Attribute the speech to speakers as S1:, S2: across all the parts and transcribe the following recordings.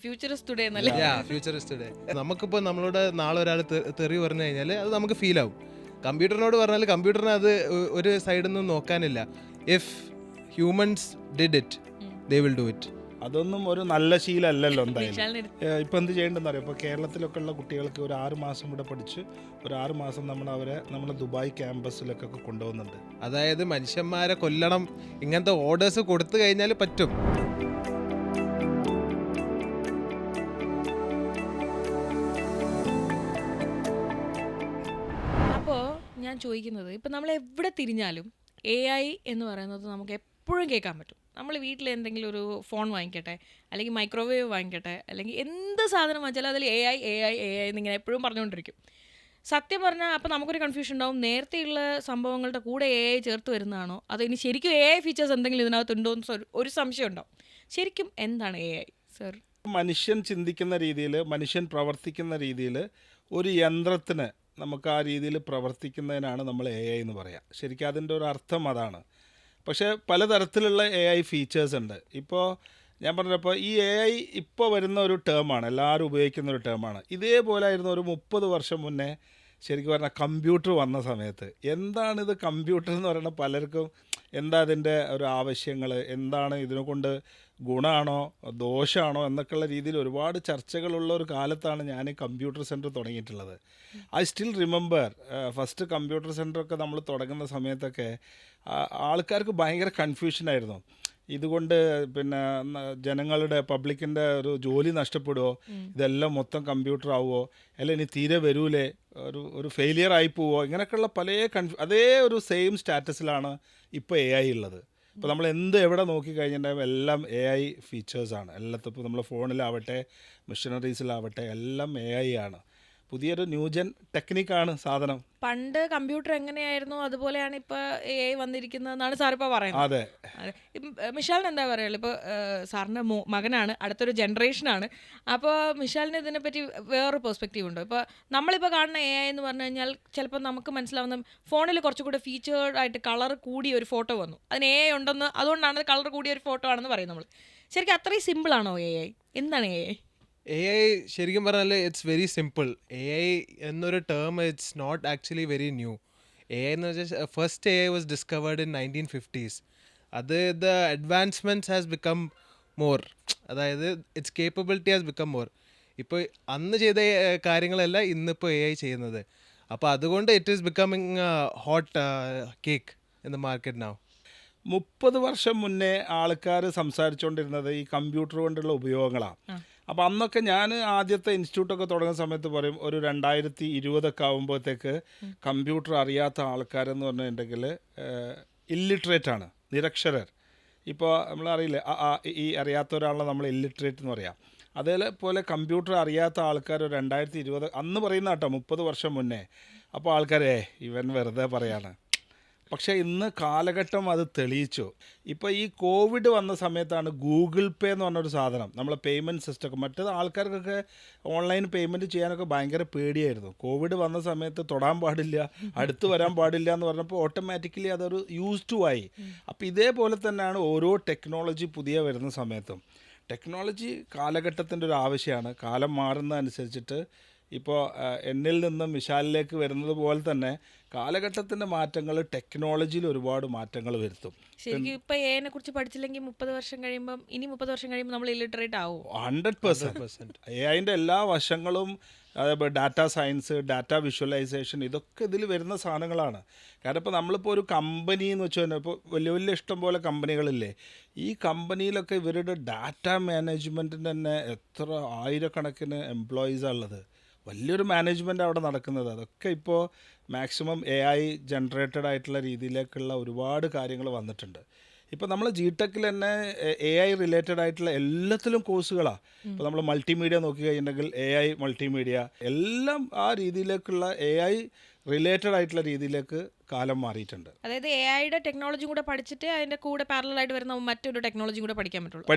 S1: Futurist. നമുക്കിപ്പോൾ നമ്മളോട് നാളെ ഒരാൾ തെറി പറഞ്ഞു കഴിഞ്ഞാൽ അത് നമുക്ക് ഫീൽ ആവും. കമ്പ്യൂട്ടറിനോട് പറഞ്ഞാൽ കമ്പ്യൂട്ടറിന് അത് ഒരു സൈഡിൽ നിന്ന് നോക്കാനില്ല. If humans did it they will do it.
S2: അതൊന്നും ഒരു നല്ല ശീലമല്ലല്ലോ എന്തായാലും. ഇപ്പം എന്ത് ചെയ്യേണ്ടതെന്ന് അറിയാം, ഇപ്പോൾ കേരളത്തിലൊക്കെ ഉള്ള കുട്ടികൾക്ക് ഒരു 6 മാസം ഇവിടെ പഠിച്ച് ഒരു 6 മാസം നമ്മൾ ദുബായ് ക്യാമ്പസിലൊക്കെ കൊണ്ടുപോകുന്നുണ്ട്.
S1: അതായത് മനുഷ്യന്മാരെ കൊല്ലണം ഇങ്ങനത്തെ ഓർഡേഴ്സ് കൊടുത്തു കഴിഞ്ഞാൽ പറ്റും.
S3: അപ്പോൾ ഞാൻ ചോദിക്കുന്നത്, ഇപ്പം നമ്മൾ എവിടെ തിരിഞ്ഞാലും AI എന്ന് പറയുന്നത് നമുക്ക് എപ്പോഴും കേൾക്കാൻ പറ്റും. നമ്മൾ വീട്ടിൽ എന്തെങ്കിലും ഒരു ഫോൺ വാങ്ങിക്കട്ടെ, അല്ലെങ്കിൽ മൈക്രോവേവ് വാങ്ങിക്കട്ടെ, അല്ലെങ്കിൽ എന്ത് സാധനം വാങ്ങിച്ചാലും അതിൽ AI എന്നിങ്ങനെ എപ്പോഴും പറഞ്ഞുകൊണ്ടിരിക്കും. സത്യം പറഞ്ഞാൽ അപ്പോൾ നമുക്കൊരു കൺഫ്യൂഷൻ ഉണ്ടാവും, നേരത്തെയുള്ള സംഭവങ്ങളുടെ കൂടെ AI ചേർത്ത് വരുന്നതാണോ അതോ ഇനി ശരിക്കും AI ഫീച്ചേഴ്സ് എന്തെങ്കിലും ഇതിനകത്തുണ്ടോ എന്ന് ഒരു സംശയം ഉണ്ടാവും. ശരിക്കും എന്താണ് AI സർ?
S2: മനുഷ്യൻ ചിന്തിക്കുന്ന രീതിയിൽ, മനുഷ്യൻ പ്രവർത്തിക്കുന്ന രീതിയിൽ ഒരു യന്ത്രത്തിന് നമുക്ക് ആ രീതിയിൽ പ്രവർത്തിക്കുന്നതിനാണ് നമ്മൾ AI എന്ന് പറയുക. ശരിക്കും അതിൻ്റെ ഒരു അർത്ഥം അതാണ്. പക്ഷേ പലതരത്തിലുള്ള AI ഫീച്ചേഴ്സ് ഉണ്ട്. ഇപ്പോൾ ഞാൻ പറഞ്ഞപ്പോൾ ഈ AI ഇപ്പോൾ വരുന്ന ഒരു ടേമാണ്, എല്ലാവരും ഉപയോഗിക്കുന്ന ഒരു ടേമാണ്. ഇതേപോലെ ആയിരുന്നു ഒരു 30 വർഷം മുന്നേ ശരിക്കും പറഞ്ഞാൽ കമ്പ്യൂട്ടർ വന്ന സമയത്ത്. എന്താണിത് കമ്പ്യൂട്ടർ എന്ന് പറയുന്നത്, പലർക്കും എന്താ അതിൻ്റെ ഒരു ആവശ്യങ്ങൾ, എന്താണ് ഇതിനെക്കൊണ്ട് ഗുണമാണോ ദോഷമാണോ എന്നൊക്കെയുള്ള രീതിയിൽ ഒരുപാട് ചർച്ചകളുള്ള ഒരു കാലത്താണ് ഞാൻ കമ്പ്യൂട്ടർ സെൻറ്റർ തുടങ്ങിയിട്ടുള്ളത്. I still remember first computer സെൻറ്ററൊക്കെ നമ്മൾ തുടങ്ങുന്ന സമയത്തൊക്കെ ആൾക്കാർക്ക് ഭയങ്കര കൺഫ്യൂഷനായിരുന്നു. ഇതുകൊണ്ട് പിന്നെ ജനങ്ങളുടെ പബ്ലിക്കിൻ്റെ ഒരു ജോലി നഷ്ടപ്പെടുമോ, ഇതെല്ലാം മൊത്തം കമ്പ്യൂട്ടർ ആവുമോ, അല്ല ഇനി തീരെ വരൂലേ, ഒരു ഫെയിലിയർ ആയി പോവോ, ഇങ്ങനെയൊക്കെയുള്ള പല അതേ ഒരു സെയിം സ്റ്റാറ്റസിലാണ് ഇപ്പോൾ AI ഉള്ളത്. ഇപ്പോൾ നമ്മൾ എവിടെ നോക്കിക്കഴിഞ്ഞിട്ടുണ്ടെങ്കിൽ എല്ലാം AI ഫീച്ചേഴ്സാണ്. എല്ലാത്തും ഇപ്പോൾ നമ്മൾ ഫോണിലാവട്ടെ മെഷീനറീസിലാവട്ടെ എല്ലാം AI ആണ്. പുതിയൊരു ന്യൂജൻ ടെക്നിക്കാണ് സാധനം.
S3: പണ്ട് കമ്പ്യൂട്ടർ എങ്ങനെയായിരുന്നു അതുപോലെയാണ് ഇപ്പോൾ AI വന്നിരിക്കുന്നതെന്നാണ് സാർ ഇപ്പോൾ പറയുന്നത്.
S2: അതെ.
S3: മിഷാലിന് എന്താ പറയുള്ളൂ? ഇപ്പോൾ സാറിൻ്റെ മകനാണ്, അടുത്തൊരു ജനറേഷനാണ്. അപ്പോൾ മിഷാലിന് ഇതിനെപ്പറ്റി വേറൊരു പെർസ്പെക്റ്റീവ് ഉണ്ടോ? ഇപ്പോൾ നമ്മളിപ്പോൾ കാണുന്ന AI എന്ന് പറഞ്ഞു കഴിഞ്ഞാൽ ചിലപ്പോൾ നമുക്ക് മനസ്സിലാവുന്ന ഫോണിൽ കുറച്ചുകൂടെ ഫീച്ചേർഡ് ആയിട്ട് കളർ കൂടിയ ഒരു ഫോട്ടോ വന്നു, അതിന് AI ഉണ്ടെന്ന്, അതുകൊണ്ടാണ് കളർ കൂടിയ ഒരു ഫോട്ടോ ആണെന്ന് പറയും നമ്മൾ. ശരിക്കും അത്രയും സിമ്പിളാണോ AI? എന്താണ് AI?
S1: AI ശരിക്കും പറഞ്ഞാൽ ഇറ്റ്സ് വെരി സിമ്പിൾ. AI എന്നൊരു term it's not actually very new. AI എന്ന് വെച്ചാൽ first AI was discovered in 1950s. അത് the advancements has become more, അതായത് its capability has become more. ഇപ്പോൾ അന്ന് ചെയ്ത കാര്യങ്ങളല്ല ഇന്നിപ്പോൾ AI ചെയ്യുന്നത്. അപ്പോൾ അതുകൊണ്ട് it is becoming hot cake in the market now.
S2: 30 വർഷം മുന്നേ ആൾക്കാർ സംസാരിച്ചുകൊണ്ടിരുന്നത് ഈ കമ്പ്യൂട്ടർ കൊണ്ടുള്ള ഉപയോഗങ്ങളാണ്. അപ്പോൾ അന്നൊക്കെ ഞാൻ ആദ്യത്തെ ഇൻസ്റ്റിറ്റ്യൂട്ടൊക്കെ തുടങ്ങുന്ന സമയത്ത് പറയും, ഒരു 2020 ആകുമ്പോഴത്തേക്ക് കമ്പ്യൂട്ടർ അറിയാത്ത ആൾക്കാരെന്ന് പറഞ്ഞിട്ടുണ്ടെങ്കിൽ ഇല്ലിട്രേറ്റ് ആണ്, നിരക്ഷരർ. ഇപ്പോൾ നമ്മളറിയില്ലേ, ഈ അറിയാത്ത ഒരാളെ നമ്മൾ ഇല്ലിട്രേറ്റ് എന്ന് പറയാം. അതേപോലെ കമ്പ്യൂട്ടർ അറിയാത്ത ആൾക്കാർ 2020 അന്ന് പറയുന്ന കേട്ടോ, 30 വർഷം മുന്നേ. അപ്പോൾ ആൾക്കാരെ ഇവൻ വെറുതെ പറയാണ്. പക്ഷേ ഇന്ന് കാലഘട്ടം അത് തെളിയിച്ചു. ഇപ്പോൾ ഈ കോവിഡ് വന്ന സമയത്താണ് ഗൂഗിൾ പേ എന്ന് പറഞ്ഞൊരു സാധനം, നമ്മളെ പേയ്മെൻറ്റ് സിസ്റ്റമൊക്കെ, മറ്റേത് ആൾക്കാർക്കൊക്കെ ഓൺലൈൻ പേയ്മെൻറ്റ് ചെയ്യാനൊക്കെ ഭയങ്കര പേടിയായിരുന്നു. കോവിഡ് വന്ന സമയത്ത് തൊടാൻ പാടില്ല, അടുത്ത് വരാൻ പാടില്ല എന്ന് പറഞ്ഞപ്പോൾ ഓട്ടോമാറ്റിക്കലി അതൊരു യൂസ് ടു ആയി. അപ്പോൾ ഇതേപോലെ തന്നെയാണ് ഓരോ ടെക്നോളജി പുതിയ വരുന്ന സമയത്തും. ടെക്നോളജി കാലഘട്ടത്തിൻ്റെ ഒരു ആവശ്യമാണ്. കാലം മാറുന്നതനുസരിച്ചിട്ട് ഇപ്പോൾ എന്നിൽ നിന്നും വിശാലിലേക്ക് വരുന്നത് പോലെ തന്നെ കാലഘട്ടത്തിൻ്റെ മാറ്റങ്ങൾ ടെക്നോളജിയിൽ ഒരുപാട് മാറ്റങ്ങൾ വരുത്തും.
S3: ശരിക്കും ഇപ്പോൾ AI കുറിച്ച് പഠിച്ചില്ലെങ്കിൽ 30 വർഷം കഴിയുമ്പോൾ നമ്മൾ ഇല്ലിറ്ററേറ്റ് ആവും.
S2: 100%. AIൻ്റെ എല്ലാ വശങ്ങളും, അതേപോലെ ഡാറ്റ സയൻസ്, ഡാറ്റ വിഷ്വലൈസേഷൻ, ഇതൊക്കെ ഇതിൽ വരുന്ന സാധനങ്ങളാണ്. കാരണം ഇപ്പോൾ നമ്മളിപ്പോൾ ഒരു കമ്പനി എന്ന് വെച്ച് കഴിഞ്ഞാൽ ഇപ്പോൾ വലിയ വലിയ ഇഷ്ടം പോലെ കമ്പനികളില്ലേ, ഈ കമ്പനിയിലൊക്കെ ഇവരുടെ ഡാറ്റ മാനേജ്മെൻറ്റിന് തന്നെ എത്ര ആയിരക്കണക്കിന് എംപ്ലോയീസാണ് ഉള്ളത്. വലിയൊരു മാനേജ്മെൻ്റ് അവിടെ നടക്കുന്നത്. അതൊക്കെ ഇപ്പോൾ മാക്സിമം AI ജനറേറ്റഡ് ആയിട്ടുള്ള രീതിയിലേക്കുള്ള ഒരുപാട് കാര്യങ്ങൾ വന്നിട്ടുണ്ട്. ഇപ്പോൾ നമ്മൾ GTech തന്നെ AI റിലേറ്റഡ് ആയിട്ടുള്ള എല്ലാത്തിലും കോഴ്സുകളാണ്. ഇപ്പോൾ നമ്മൾ മൾട്ടിമീഡിയ നോക്കി കഴിഞ്ഞിട്ടുണ്ടെങ്കിൽ AI മൾട്ടിമീഡിയ, എല്ലാം ആ രീതിയിലേക്കുള്ള AI റിലേറ്റഡ് ആയിട്ടുള്ള രീതിയിലേക്ക് കാലം മാറിയിട്ടുണ്ട്.
S3: അതായത് AI ടെക്നോളജി കൂടെ പഠിച്ചിട്ട് അതിന്റെ കൂടെ പാരലൽ ആയിട്ട് വരുന്ന മറ്റൊരു ടെക്നോളജി കൂടെ പഠിക്കാൻ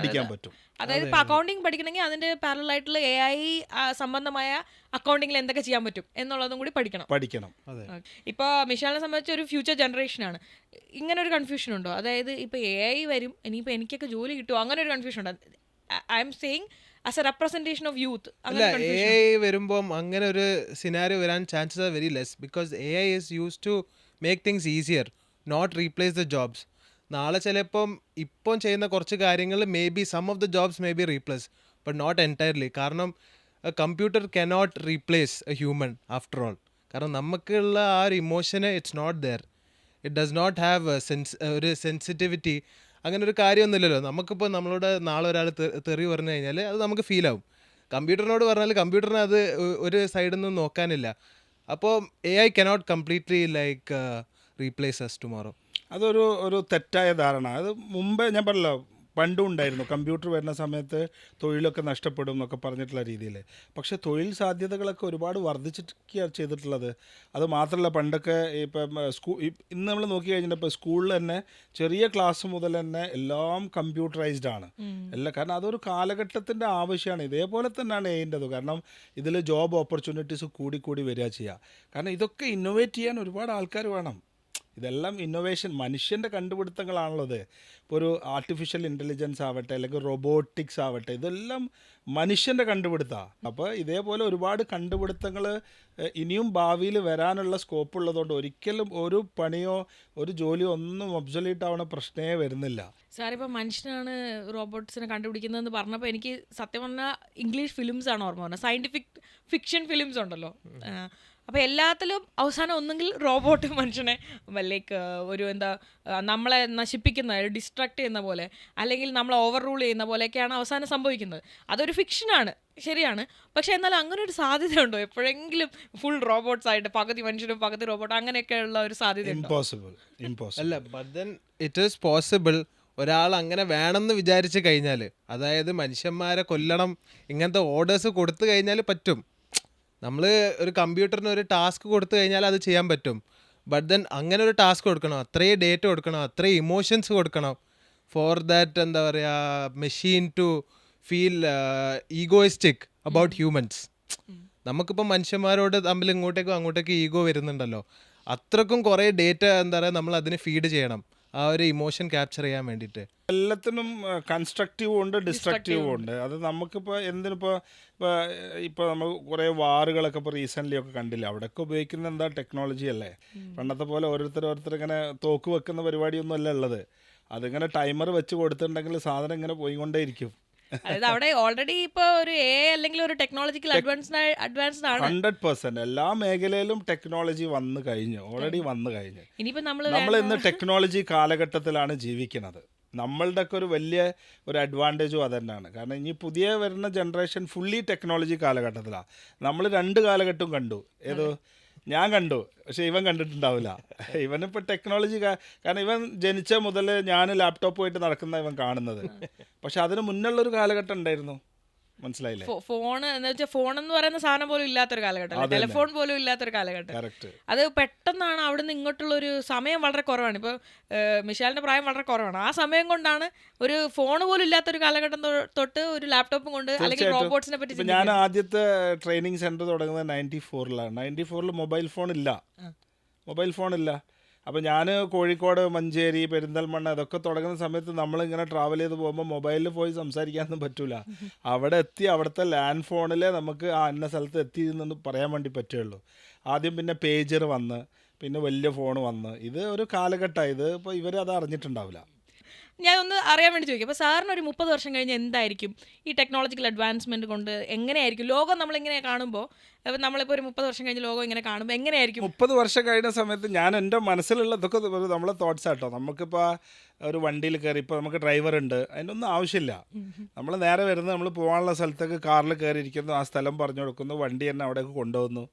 S2: പറ്റും.
S3: അതായത് ഇപ്പോൾ അക്കൗണ്ടിങ് പഠിക്കണമെങ്കിൽ അതിന്റെ പാരലൽ ആയിട്ടുള്ള AI സംബന്ധമായ അക്കൗണ്ടിങ്ങിൽ എന്തൊക്കെ ചെയ്യാൻ പറ്റും എന്നുള്ളതും കൂടി പഠിക്കണം. ഇപ്പോൾ മിഷാലിനെ സംബന്ധിച്ച് ഒരു ഫ്യൂച്ചർ ജനറേഷനാണ്. ഇങ്ങനെ ഒരു കൺഫ്യൂഷൻ ഉണ്ടോ? അതായത് ഇപ്പോൾ AI വരും, ഇനിയിപ്പോൾ എനിക്കൊക്കെ ജോലി കിട്ടുമോ, അങ്ങനെ ഒരു കൺഫ്യൂഷൻ ഉണ്ടോ? I am saying as a representation of youth
S1: അല്ല, എ ഐ വരുമ്പം അങ്ങനെ ഒരു സിനാരിയോ വരാൻ chances are very less, because A I is use to make things easier, not replace the jobs. നാളെ ചിലപ്പം ഇപ്പം ചെയ്യുന്ന കുറച്ച് കാര്യങ്ങൾ maybe some of the jobs may be replace, but not entirely. കാരണം computer cannot replace a human after all. കാരണം നമുക്കുള്ള ആ ഒരു ഇമോഷന് it's not there. It does not have ഒരു സെൻസിറ്റിവിറ്റി, അങ്ങനെ ഒരു കാര്യമൊന്നുമില്ലല്ലോ. നമുക്കിപ്പോൾ നമ്മളോട് നാളെ ഒരാൾ തെറി പറഞ്ഞു കഴിഞ്ഞാൽ അത് നമുക്ക് ഫീൽ ആവും. കമ്പ്യൂട്ടറിനോട് പറഞ്ഞാൽ കമ്പ്യൂട്ടറിന് അത് ഒരു സൈഡിൽ നിന്ന് നോക്കാനില്ല. അപ്പോൾ A I cannot completely like replace us tomorrow.
S2: അതൊരു തെറ്റായ ധാരണ. അത് മുമ്പേ ഞാൻ പറഞ്ഞല്ലോ, പണ്ടും ഉണ്ടായിരുന്നു. കമ്പ്യൂട്ടർ വരുന്ന സമയത്ത് തൊഴിലൊക്കെ നഷ്ടപ്പെടും എന്നൊക്കെ പറഞ്ഞിട്ടുള്ള രീതിയിൽ. പക്ഷേ തൊഴിൽ സാധ്യതകളൊക്കെ ഒരുപാട് വർദ്ധിച്ചിട്ടൊക്കെയാണ് ചെയ്തിട്ടുള്ളത്. അത് മാത്രമല്ല, പണ്ടൊക്കെ ഇപ്പം ഇന്ന് നമ്മൾ നോക്കി കഴിഞ്ഞിട്ട് സ്കൂളിൽ തന്നെ ചെറിയ ക്ലാസ് മുതൽ തന്നെ എല്ലാം കമ്പ്യൂട്ടറൈസ്ഡ് ആണ് എല്ലാം. കാരണം അതൊരു കാലഘട്ടത്തിൻ്റെ ആവശ്യമാണ്. ഇതേപോലെ തന്നെയാണ് എയിൻ്റെത്. കാരണം ഇതിൽ ജോബ് ഓപ്പർച്യൂണിറ്റീസ് കൂടി വരിക ചെയ്യുക. കാരണം ഇതൊക്കെ ഇന്നോവേറ്റ് ചെയ്യാൻ ഒരുപാട് ആൾക്കാർ വേണം. ഇതെല്ലാം ഇന്നോവേഷൻ, മനുഷ്യൻ്റെ കണ്ടുപിടുത്തങ്ങളാണല്ലോ ഇത്. ഇപ്പോൾ ഒരു ആർട്ടിഫിഷ്യൽ ഇൻ്റലിജൻസ് ആവട്ടെ, അല്ലെങ്കിൽ റോബോട്ടിക്സ് ആവട്ടെ, ഇതെല്ലാം മനുഷ്യൻ്റെ കണ്ടുപിടുത്തമാണ്. അപ്പോൾ ഇതേപോലെ ഒരുപാട് കണ്ടുപിടുത്തങ്ങൾ ഇനിയും ഭാവിയിൽ വരാനുള്ള സ്കോപ്പ് ഉള്ളതുകൊണ്ട് ഒരിക്കലും ഒരു പണിയോ ഒരു ജോലിയോ ഒന്നും ഒബ്സൊലീറ്റ് ആവണ പ്രശ്നമേ വരുന്നില്ല.
S3: സാർ ഇപ്പോൾ മനുഷ്യനാണ് റോബോട്ട്സിനെ കണ്ടുപിടിക്കുന്നതെന്ന് പറഞ്ഞപ്പോൾ എനിക്ക് സത്യം പറഞ്ഞാൽ ഇംഗ്ലീഷ് ഫിലിംസ് ആണ് ഓർമ്മ പറഞ്ഞത്. സയൻറ്റിഫിക് ഫിക്ഷൻ ഫിലിംസ് ഉണ്ടല്ലോ. അപ്പോൾ എല്ലാത്തിലും അവസാനം ഒന്നെങ്കിൽ റോബോട്ട് മനുഷ്യനെ ലൈക്ക് ഒരു നമ്മളെ നശിപ്പിക്കുന്ന, ഡിസ്ട്രാക്ട് ചെയ്യുന്ന പോലെ, അല്ലെങ്കിൽ നമ്മളെ ഓവർ റൂൾ ചെയ്യുന്ന പോലെയൊക്കെയാണ് അവസാനം സംഭവിക്കുന്നത്. അതൊരു ഫിക്ഷനാണ്, ശരിയാണ്. പക്ഷേ എന്നാലും അങ്ങനെ ഒരു സാധ്യതയുണ്ടോ എപ്പോഴെങ്കിലും ഫുൾ റോബോട്ട്സ് ആയിട്ട്, പകുതി മനുഷ്യരും പകുതി റോബോട്ട്, അങ്ങനെയൊക്കെയുള്ള ഒരു സാധ്യത
S2: ഇമ്പോസിബിൾ.
S1: അല്ല, but then it is possible. ഒരാൾ അങ്ങനെ വേണമെന്ന് വിചാരിച്ച് കഴിഞ്ഞാൽ, അതായത് മനുഷ്യന്മാരെ കൊല്ലണം ഇങ്ങനത്തെ ഓർഡേഴ്സ് കൊടുത്തു കഴിഞ്ഞാൽ പറ്റും. നമ്മൾ ഒരു കമ്പ്യൂട്ടറിന് ഒരു ടാസ്ക് കൊടുത്തു കഴിഞ്ഞാൽ അത് ചെയ്യാൻ പറ്റും. ബട്ട് ദെൻ അങ്ങനെ ഒരു ടാസ്ക് കൊടുക്കണം, അത്രയും ഡേറ്റ കൊടുക്കണം, അത്രയും ഇമോഷൻസ് കൊടുക്കണം ഫോർ ദാറ്റ്, എന്താ പറയുക, machine to feel egoistic about humans. നമുക്കിപ്പോൾ മനുഷ്യന്മാരോട് തമ്മിൽ ഇങ്ങോട്ടേക്കും അങ്ങോട്ടേക്കും ഈഗോ വരുന്നുണ്ടല്ലോ. അത്രക്കും കുറേ ഡേറ്റ എന്താ പറയുക നമ്മൾ അതിന് ഫീഡ് ചെയ്യണം, ആ ഒരു ഇമോഷൻ ക്യാപ്ചർ ചെയ്യാൻ വേണ്ടിയിട്ട്.
S2: എല്ലാത്തിനും കൺസ്ട്രക്റ്റീവും ഉണ്ട്, ഡിസ്ട്രക്റ്റീവും ഉണ്ട്. അത് നമുക്കിപ്പോൾ ഇപ്പോൾ നമ്മൾ കുറേ വാറുകളൊക്കെ ഇപ്പോൾ റീസെൻ്റ്ലി ഒക്കെ കണ്ടില്ല. അവിടെയൊക്കെ ഉപയോഗിക്കുന്ന എന്താ ടെക്നോളജി അല്ലേ. പണ്ടത്തെ പോലെ ഓരോരുത്തർ ഇങ്ങനെ തോക്ക് വെക്കുന്ന പരിപാടിയൊന്നും അല്ല ഉള്ളത്. അതിങ്ങനെ ടൈമർ വെച്ച് കൊടുത്തിട്ടുണ്ടെങ്കിൽ സാധനം ഇങ്ങനെ പോയിക്കൊണ്ടേയിരിക്കും.
S3: അതായത് അവിടെ ഓൾറെഡി ഇപ്പൊ ഒരു എ അല്ലെങ്കിൽ ഒരു ടെക്നോളജിക്കൽ അഡ്വാൻസ്ഡ് ആണ്.
S2: 100% എല്ലാ മേഖലയിലും ടെക്നോളജി വന്നു കഴിഞ്ഞു, ഓൾറെഡി വന്നു കഴിഞ്ഞു.
S3: ഇനിയിപ്പോ
S2: നമ്മൾ ഇന്ന് ടെക്നോളജി കാലഘട്ടത്തിലാണ് ജീവിക്കുന്നത്. നമ്മളുടെ ഒക്കെ ഒരു അഡ്വാൻറ്റേജും അത് തന്നെയാണ്. കാരണം ഇനി പുതിയ വരുന്ന ജനറേഷൻ ഫുള്ളി ടെക്നോളജി കാലഘട്ടത്തിലാണ്. നമ്മൾ 2 കാലഘട്ടവും കണ്ടു. ഞാൻ കണ്ടു, പക്ഷെ ഇവൻ കണ്ടിട്ടുണ്ടാവില്ല. ഇവനിപ്പോൾ ടെക്നോളജി കാരണം ഇവൻ ജനിച്ച മുതൽ ഞാൻ ലാപ്ടോപ്പ് ആയിട്ട് നടക്കുന്ന ഇവൻ കാണുന്നത്. പക്ഷെ അതിന് മുന്നുള്ളൊരു കാലഘട്ടം ഉണ്ടായിരുന്നു, മനസ്സിലായില്ലേ?
S3: ഫോൺ എന്ന് വെച്ചാൽ ഫോൺ എന്ന് പറയുന്ന സാധനം പോലും ഇല്ലാത്തൊരു കാലഘട്ടം, ടെലിഫോൺ പോലും ഇല്ലാത്തൊരു കാലഘട്ടം. അത് പെട്ടെന്നാണ് അവിടെ നിന്ന് ഇങ്ങോട്ടുള്ള ഒരു സമയം വളരെ കുറവാണ്. ഇപ്പോൾ മിഷാലിന്റെ പ്രായം വളരെ കുറവാണ്. ആ സമയം കൊണ്ടാണ് ഒരു ഫോൺ പോലും ഇല്ലാത്തൊരു കാലഘട്ടം തൊട്ട് ഒരു ലാപ്ടോപ്പും കൊണ്ട് അല്ലെങ്കിൽ റോബോട്ട്സിനെ പറ്റി.
S2: ഞാൻ ആദ്യത്തെ ട്രെയിനിങ് സെന്റർ തുടങ്ങുന്നത് 94-ലാണ്. 94-ൽ മൊബൈൽ ഫോൺ ഇല്ല. അപ്പോൾ ഞാൻ കോഴിക്കോട്, മഞ്ചേരി, പെരിന്തൽമണ്ണ ഇതൊക്കെ തുടങ്ങുന്ന സമയത്ത് നമ്മളിങ്ങനെ ട്രാവൽ ചെയ്ത് പോകുമ്പോൾ മൊബൈലിൽ പോയി സംസാരിക്കാനൊന്നും പറ്റില്ല. അവിടെ എത്തി അവിടുത്തെ ലാൻഡ് ഫോണിൽ നമുക്ക് ഇന്ന സ്ഥലത്ത് എത്തിയെന്ന് പറയാൻ വേണ്ടി പറ്റുള്ളൂ. ആദ്യം പിന്നെ പേജർ വന്ന്, പിന്നെ വലിയ ഫോൺ വന്ന്. ഇത് ഒരു കാലഘട്ടമായി. ഇത് ഇപ്പോൾ ഇവർ അത് അറിഞ്ഞിട്ടുണ്ടാവില്ല.
S3: ഞാൻ ഒന്ന് അറിയാൻ വേണ്ടി ചോദിക്കും, അപ്പോൾ സാറിന് ഒരു 30 വർഷം കഴിഞ്ഞ് എന്തായിരിക്കും ഈ ടെക്നോളജിക്കൽ അഡ്വാൻസ്മെന്റ് കൊണ്ട് എങ്ങനെയായിരിക്കും ലോകം നമ്മളിങ്ങനെ കാണുമ്പോൾ? നമ്മളിപ്പോൾ ഒരു 30 വർഷം കഴിഞ്ഞ് ലോകം ഇങ്ങനെ കാണുമ്പോൾ എങ്ങനെയായിരിക്കും?
S2: 30 വർഷം കഴിഞ്ഞ സമയത്ത് ഞാൻ എൻ്റെ മനസ്സിലുള്ള ഇതൊക്കെ നമ്മളെ തോട്ട്സ് ആട്ടോ. നമുക്കിപ്പോൾ ഒരു വണ്ടിയിൽ കയറി, ഇപ്പോൾ നമുക്ക് ഡ്രൈവർ ഉണ്ട്, അതിൻ്റെ ഒന്നും ആവശ്യമില്ല. നമ്മൾ നേരെ വരുന്നത്, നമ്മൾ പോകാനുള്ള സ്ഥലത്തേക്ക് കാറിൽ കയറിയിരിക്കുന്നു, ആ സ്ഥലം പറഞ്ഞു കൊടുക്കുന്നു, വണ്ടി തന്നെ അവിടേക്ക് കൊണ്ടുപോകുന്നു.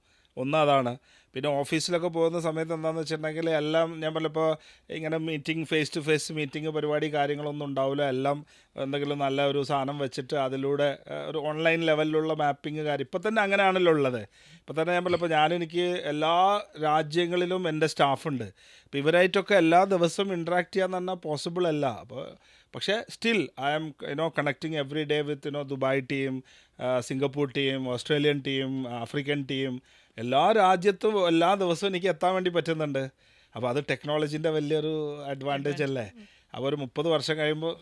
S2: അതാണ്. പിന്നെ ഓഫീസിലൊക്കെ പോകുന്ന സമയത്ത് എന്താണെന്ന് വെച്ചിട്ടുണ്ടെങ്കിൽ എല്ലാം ഞാൻ പറഞ്ഞപ്പോൾ ഇങ്ങനെ meeting, face to face meeting പരിപാടി കാര്യങ്ങളൊന്നും ഉണ്ടാവില്ല. എല്ലാം എന്തെങ്കിലും നല്ല ഒരു സാധനം വെച്ചിട്ട് അതിലൂടെ ഒരു ഓൺലൈൻ ലെവലിലുള്ള മാപ്പിംഗ് കാര്യം ഇപ്പോൾ തന്നെ അങ്ങനെയാണല്ലോ ഉള്ളത്. ഇപ്പോൾ തന്നെ ഞാൻ പറഞ്ഞപ്പോൾ എനിക്ക് എല്ലാ രാജ്യങ്ങളിലും എൻ്റെ സ്റ്റാഫുണ്ട്. അപ്പോൾ ഇവരായിട്ടൊക്കെ എല്ലാ ദിവസവും ഇൻട്രാക്ട് ചെയ്യാന്ന് പറഞ്ഞാൽ പോസിബിൾ അല്ല. പക്ഷേ still I am connecting every day with Dubai team, Singapore team, Australian team, African team, എല്ലാ രാജ്യത്തും എല്ലാ ദിവസവും എനിക്ക് എത്താൻ വേണ്ടി പറ്റുന്നുണ്ട്. അപ്പോൾ അത് ടെക്നോളജീൻ്റെ വലിയൊരു അഡ്വാൻറ്റേജ് അല്ലേ. അപ്പോൾ ഒരു 30 വർഷം കഴിയുമ്പോൾ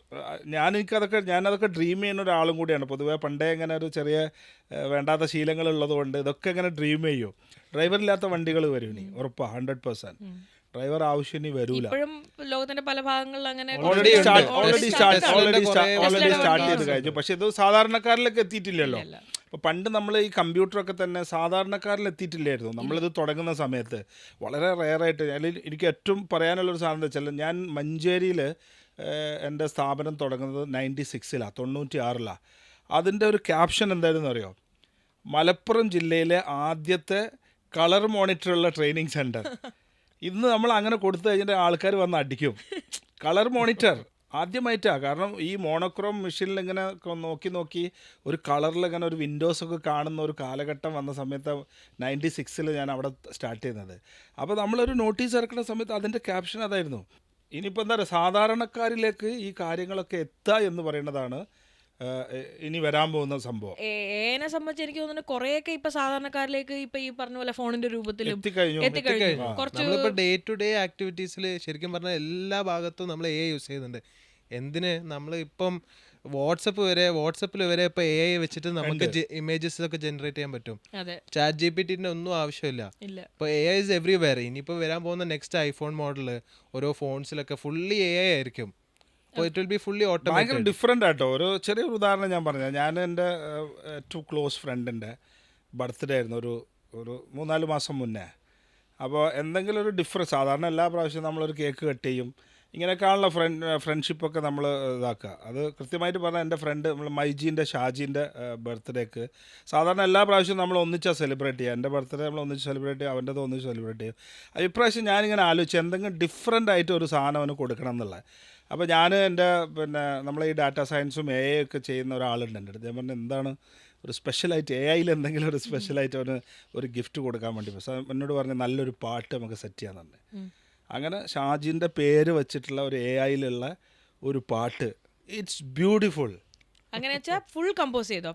S2: ഞാനതൊക്കെ ഡ്രീം ചെയ്യുന്ന ഒരാളും കൂടിയാണ്. പൊതുവേ പണ്ടേ ഇങ്ങനെ ഒരു ചെറിയ വേണ്ടാത്ത ശീലങ്ങളുള്ളത് കൊണ്ട് ഇതൊക്കെ ഇങ്ങനെ ഡ്രീം ചെയ്യും. ഡ്രൈവറില്ലാത്ത വണ്ടികൾ വരും ഇനി ഉറപ്പാ 100%. ഡ്രൈവർ ആവശ്യം ഇനി വരൂല.
S3: ഇപ്പോഴും ലോകത്തിന്റെ പല ഭാഗങ്ങളിൽ അങ്ങനെ
S2: ഓൾറെഡി സ്റ്റാർട്ട്
S3: Tesla
S2: ചെയ്ത് കഴിഞ്ഞു. പക്ഷെ ഇത് സാധാരണക്കാരിലേക്ക് എത്തിയിട്ടില്ലല്ലോ. അപ്പോൾ പണ്ട് നമ്മൾ ഈ കമ്പ്യൂട്ടറൊക്കെ തന്നെ സാധാരണക്കാരിൽ എത്തിയിട്ടില്ലായിരുന്നു. നമ്മളിത് തുടങ്ങുന്ന സമയത്ത് വളരെ റെയറായിട്ട്. എനിക്ക് ഏറ്റവും പറയാനുള്ളൊരു സാധനം എന്താ വെച്ചാൽ, ഞാൻ മഞ്ചേരിയിൽ എൻ്റെ സ്ഥാപനം തുടങ്ങുന്നത് 96-ലാണ്, 96-ലാണ്. അതിൻ്റെ ഒരു ക്യാപ്ഷൻ എന്തായിരുന്നു അറിയോ? മലപ്പുറം ജില്ലയിലെ ആദ്യത്തെ കളർ മോണിറ്ററുള്ള ട്രെയിനിങ് സെൻറ്റർ. ഇന്ന് നമ്മൾ അങ്ങനെ കൊടുത്തു കഴിഞ്ഞിട്ട് ആൾക്കാർ വന്ന് അടിക്കും. കളർ മോണിറ്റർ ആദ്യമായിട്ടാണ്. കാരണം ഈ മോണോക്രോം മെഷീനിൽ ഇങ്ങനെ നോക്കി ഒരു കളറിൽ ഇങ്ങനെ ഒരു വിൻഡോസൊക്കെ കാണുന്ന ഒരു കാലഘട്ടം വന്ന സമയത്ത് 96-ൽ ഞാൻ അവിടെ സ്റ്റാർട്ട് ചെയ്യുന്നത്. അപ്പോൾ നമ്മളൊരു നോട്ടീസ് ഇറക്കുന്ന സമയത്ത് അതിൻ്റെ ക്യാപ്ഷൻ അതായിരുന്നു. ഇനിയിപ്പോൾ എന്താ പറയുക, സാധാരണക്കാരിലേക്ക് ഈ കാര്യങ്ങളൊക്കെ എത്തുക എന്ന് പറയുന്നതാണ് ഇനി വരാൻ പോകുന്ന സംഭവം.
S3: എന്നെ സംബന്ധിച്ച് എനിക്ക് തോന്നുന്നു കുറെയൊക്കെ ഇപ്പൊ സാധാരണക്കാരിലേക്ക് ഇപ്പൊ ഈ പറഞ്ഞ പോലെ ഫോണിന്റെ രൂപത്തിലും
S2: എത്തിക്കഴിഞ്ഞു.
S1: നമ്മളിപ്പോ ഡേ ടു ഡേ ആക്ടിവിറ്റീസിൽ ശരിക്കും പറഞ്ഞാൽ എല്ലാ ഭാഗത്തും നമ്മൾ AI യൂസ് ചെയ്യുന്നുണ്ട്. എന്തിന് നമ്മൾ ഇപ്പം വാട്സപ്പിൽ വരെ ഇപ്പൊ AI വെച്ചിട്ട് നമുക്ക് ഇമേജസ് ഒക്കെ ജനറേറ്റ് ചെയ്യാൻ പറ്റും. ചാറ്റ് GPT ഒന്നും ആവശ്യമില്ല. ഇപ്പൊ AI ഇസ് എവറിവെയർ. ഇനിയിപ്പോ വരാൻ പോകുന്ന നെക്സ്റ്റ് ഐഫോൺ മോഡല് ഓരോ ഫോൺസിലൊക്കെ ഫുള്ളി AI ആയിരിക്കും.
S2: ഭയങ്കര ഡിഫറെൻ്റ് ആട്ടോ. ഒരു ചെറിയൊരു ഉദാഹരണം ഞാൻ പറഞ്ഞത്, ഞാൻ എൻ്റെ ഏറ്റവും ക്ലോസ് ഫ്രണ്ടിൻ്റെ ബർത്ത്ഡേ ആയിരുന്നു ഒരു 3-4 മാസം മുന്നേ. അപ്പോൾ എന്തെങ്കിലും ഒരു സാധാരണ എല്ലാ പ്രാവശ്യവും നമ്മളൊരു കേക്ക് കട്ട് ചെയ്യും, ഇങ്ങനെയൊക്കെയാണല്ലോ ഫ്രണ്ട്ഷിപ്പൊക്കെ നമ്മൾ ഇതാക്കുക. അത് കൃത്യമായിട്ട് പറഞ്ഞാൽ എൻ്റെ ഫ്രണ്ട് നമ്മൾ ഷാജീൻ്റെ ബർത്ത്ഡേക്ക് സാധാരണ എല്ലാ പ്രാവശ്യവും നമ്മൾ ഒന്നിച്ചാണ് സെലിബ്രേറ്റ് ചെയ്യുക. എൻ്റെ ബർത്ത്ഡേ നമ്മൾ ഒന്നിച്ച് സെലിബ്രേറ്റ് ചെയ്യും, അവൻ്റെത് ഒന്നിച്ച് സെലിബ്രേറ്റ് ചെയ്യും. അപ്പോൾ ഇപ്രാവശ്യം ഞാനിങ്ങനെ ആലോചിച്ച് എന്തെങ്കിലും ഡിഫറെൻ്റ് ആയിട്ട് ഒരു സാധനം അവന് കൊടുക്കണം എന്നുള്ളത്. അപ്പോൾ ഞാൻ എൻ്റെ നമ്മളെ ഈ ഡാറ്റാ സയൻസും AI ഒക്കെ ചെയ്യുന്ന ഒരാളുണ്ട് എൻ്റെ അടുത്ത്. ഞാൻ പറഞ്ഞു എന്താണ് ഒരു സ്പെഷ്യലായിട്ട് AIയിൽ എന്തെങ്കിലും ഒരു സ്പെഷ്യലായിട്ട് അവന് ഒരു ഗിഫ്റ്റ് കൊടുക്കാൻ വേണ്ടി. പക്ഷേ എന്നോട് പറഞ്ഞ് നല്ലൊരു പാട്ട് നമുക്ക് സെറ്റ് ചെയ്യാൻ തന്നെ. അങ്ങനെ ഷാജിൻ്റെ പേര് വെച്ചിട്ടുള്ള ഒരു AIയിലുള്ള ഒരു പാട്ട്. It's beautiful.
S3: അങ്ങനെ ഫുൾ കമ്പോസ്
S2: ചെയ്ത്.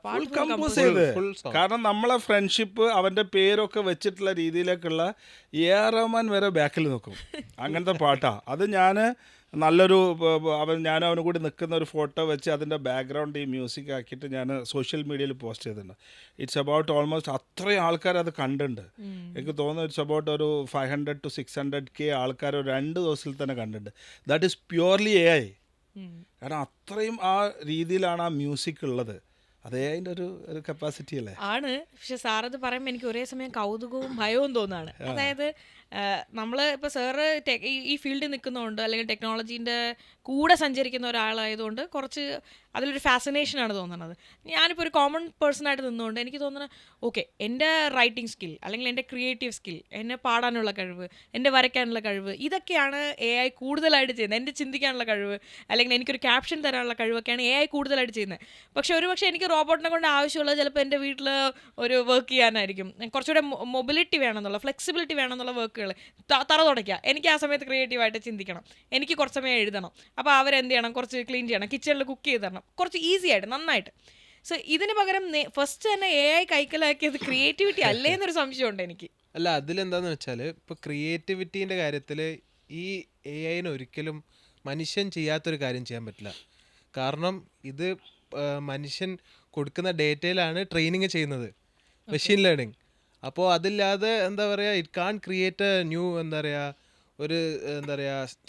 S2: കാരണം നമ്മളെ ഫ്രണ്ട്ഷിപ്പ് അവൻ്റെ പേരൊക്കെ വെച്ചിട്ടുള്ള രീതിയിലേക്കുള്ള AR റഹ്മാൻ വരെ ബാക്കിൽ നിൽക്കും. അങ്ങനത്തെ പാട്ടാണ് അത്. ഞാനും അവനും കൂടി നിൽക്കുന്ന ഒരു ഫോട്ടോ വെച്ച് അതിൻ്റെ ബാക്ക്ഗ്രൗണ്ട് ഈ മ്യൂസിക് ആക്കിയിട്ട് ഞാൻ സോഷ്യൽ മീഡിയയിൽ പോസ്റ്റ് ചെയ്തിട്ടുണ്ട്. ഇറ്റ്സ് അബൌട്ട് ഓൾമോസ്റ്റ് അത്രയും ആൾക്കാർ അത് കണ്ടിട്ടുണ്ട്. എനിക്ക് തോന്നുന്നു ഇറ്റ്സ് അബൌട്ട് ഒരു 500 to 600K ആൾക്കാർ 2 ദിവസത്തിൽ തന്നെ കണ്ടിട്ടുണ്ട്. That is purely AI. കാരണം അത്രയും ആ രീതിയിലാണ് ആ മ്യൂസിക് ഉള്ളത്. അതേ അതിൻ്റെ ഒരു കപ്പാസിറ്റി അല്ലേ
S3: ആണ്. പക്ഷെ സാറത് പറയുമ്പോൾ എനിക്ക് ഒരേ സമയം കൗതുകവും ഭയവും തോന്നുകയാണ്. അതായത് നമ്മൾ ഇപ്പോൾ സാറ് ഈ ഫീൽഡിൽ നിൽക്കുന്നതുകൊണ്ട് അല്ലെങ്കിൽ ടെക്നോളജീൻ്റെ കൂടെ സഞ്ചരിക്കുന്ന ഒരാളായതുകൊണ്ട് കുറച്ച് അതിലൊരു ഫാസിനേഷനാണ് തോന്നുന്നത്. ഞാനിപ്പോൾ ഒരു കോമൺ പേഴ്സണായിട്ട് നിന്നുകൊണ്ട് എനിക്ക് തോന്നുന്നത് ഓക്കെ, എൻ്റെ റൈറ്റിംഗ് സ്കിൽ അല്ലെങ്കിൽ എൻ്റെ ക്രിയേറ്റീവ് സ്കിൽ, എന്നെ പാടാനുള്ള കഴിവ്, എൻ്റെ വരയ്ക്കാനുള്ള കഴിവ്, ഇതൊക്കെയാണ് AI കൂടുതലായിട്ട് ചെയ്യുന്നത്. എൻ്റെ ചിന്തിക്കാനുള്ള കഴിവ് അല്ലെങ്കിൽ എനിക്കൊരു ക്യാപ്ഷൻ തരാനുള്ള കഴിവൊക്കെയാണ് AI കൂടുതലായിട്ട് ചെയ്യുന്നത്. പക്ഷേ എനിക്ക് റോബോട്ടിനെ കൊണ്ട് ആവശ്യമുള്ളത് ചിലപ്പോൾ എൻ്റെ വീട്ടിൽ ഒരു വർക്ക് ചെയ്യാനായിരിക്കും. കുറച്ചുകൂടെ മൊബിലിറ്റി വേണമെന്നുള്ള, ഫ്ലെക്സിബിലിറ്റി വേണമെന്നുള്ള വർക്കുകൾ, തറ തുടയ്ക്കുക, എനിക്ക് ആ സമയത്ത് ക്രിയേറ്റീവായിട്ട് ചിന്തിക്കണം, എനിക്ക് കുറച്ച് സമയം എഴുതണം, അപ്പോൾ അവരെന്ത് ചെയ്യണം, കുറച്ച് ക്ലീൻ ചെയ്യണം, കിച്ചണിൽ കുക്ക് ചെയ്ത് തരണം, കുറച്ച് ഈസി ആയിട്ട് നന്നായിട്ട്. സോ ഇതിന് പകരം ഫസ്റ്റ് തന്നെ AI കൈക്കലാക്കിയത് ക്രിയേറ്റിവിറ്റി അല്ലേ എന്നൊരു സംശയമുണ്ട് എനിക്ക്.
S1: അല്ല, അതിലെന്താന്ന് വെച്ചാൽ ഇപ്പോൾ ക്രിയേറ്റിവിറ്റീൻ്റെ കാര്യത്തിൽ ഈ AIന് ഒരിക്കലും മനുഷ്യൻ ചെയ്യാത്തൊരു കാര്യം ചെയ്യാൻ പറ്റില്ല. കാരണം ഇത് മനുഷ്യൻ കൊടുക്കുന്ന ഡേറ്റയിലാണ് ട്രെയിനിങ് ചെയ്യുന്നത്, മെഷീൻ ലേണിംഗ്. അപ്പോൾ അതില്ലാതെ എന്താ പറയുക, it can create new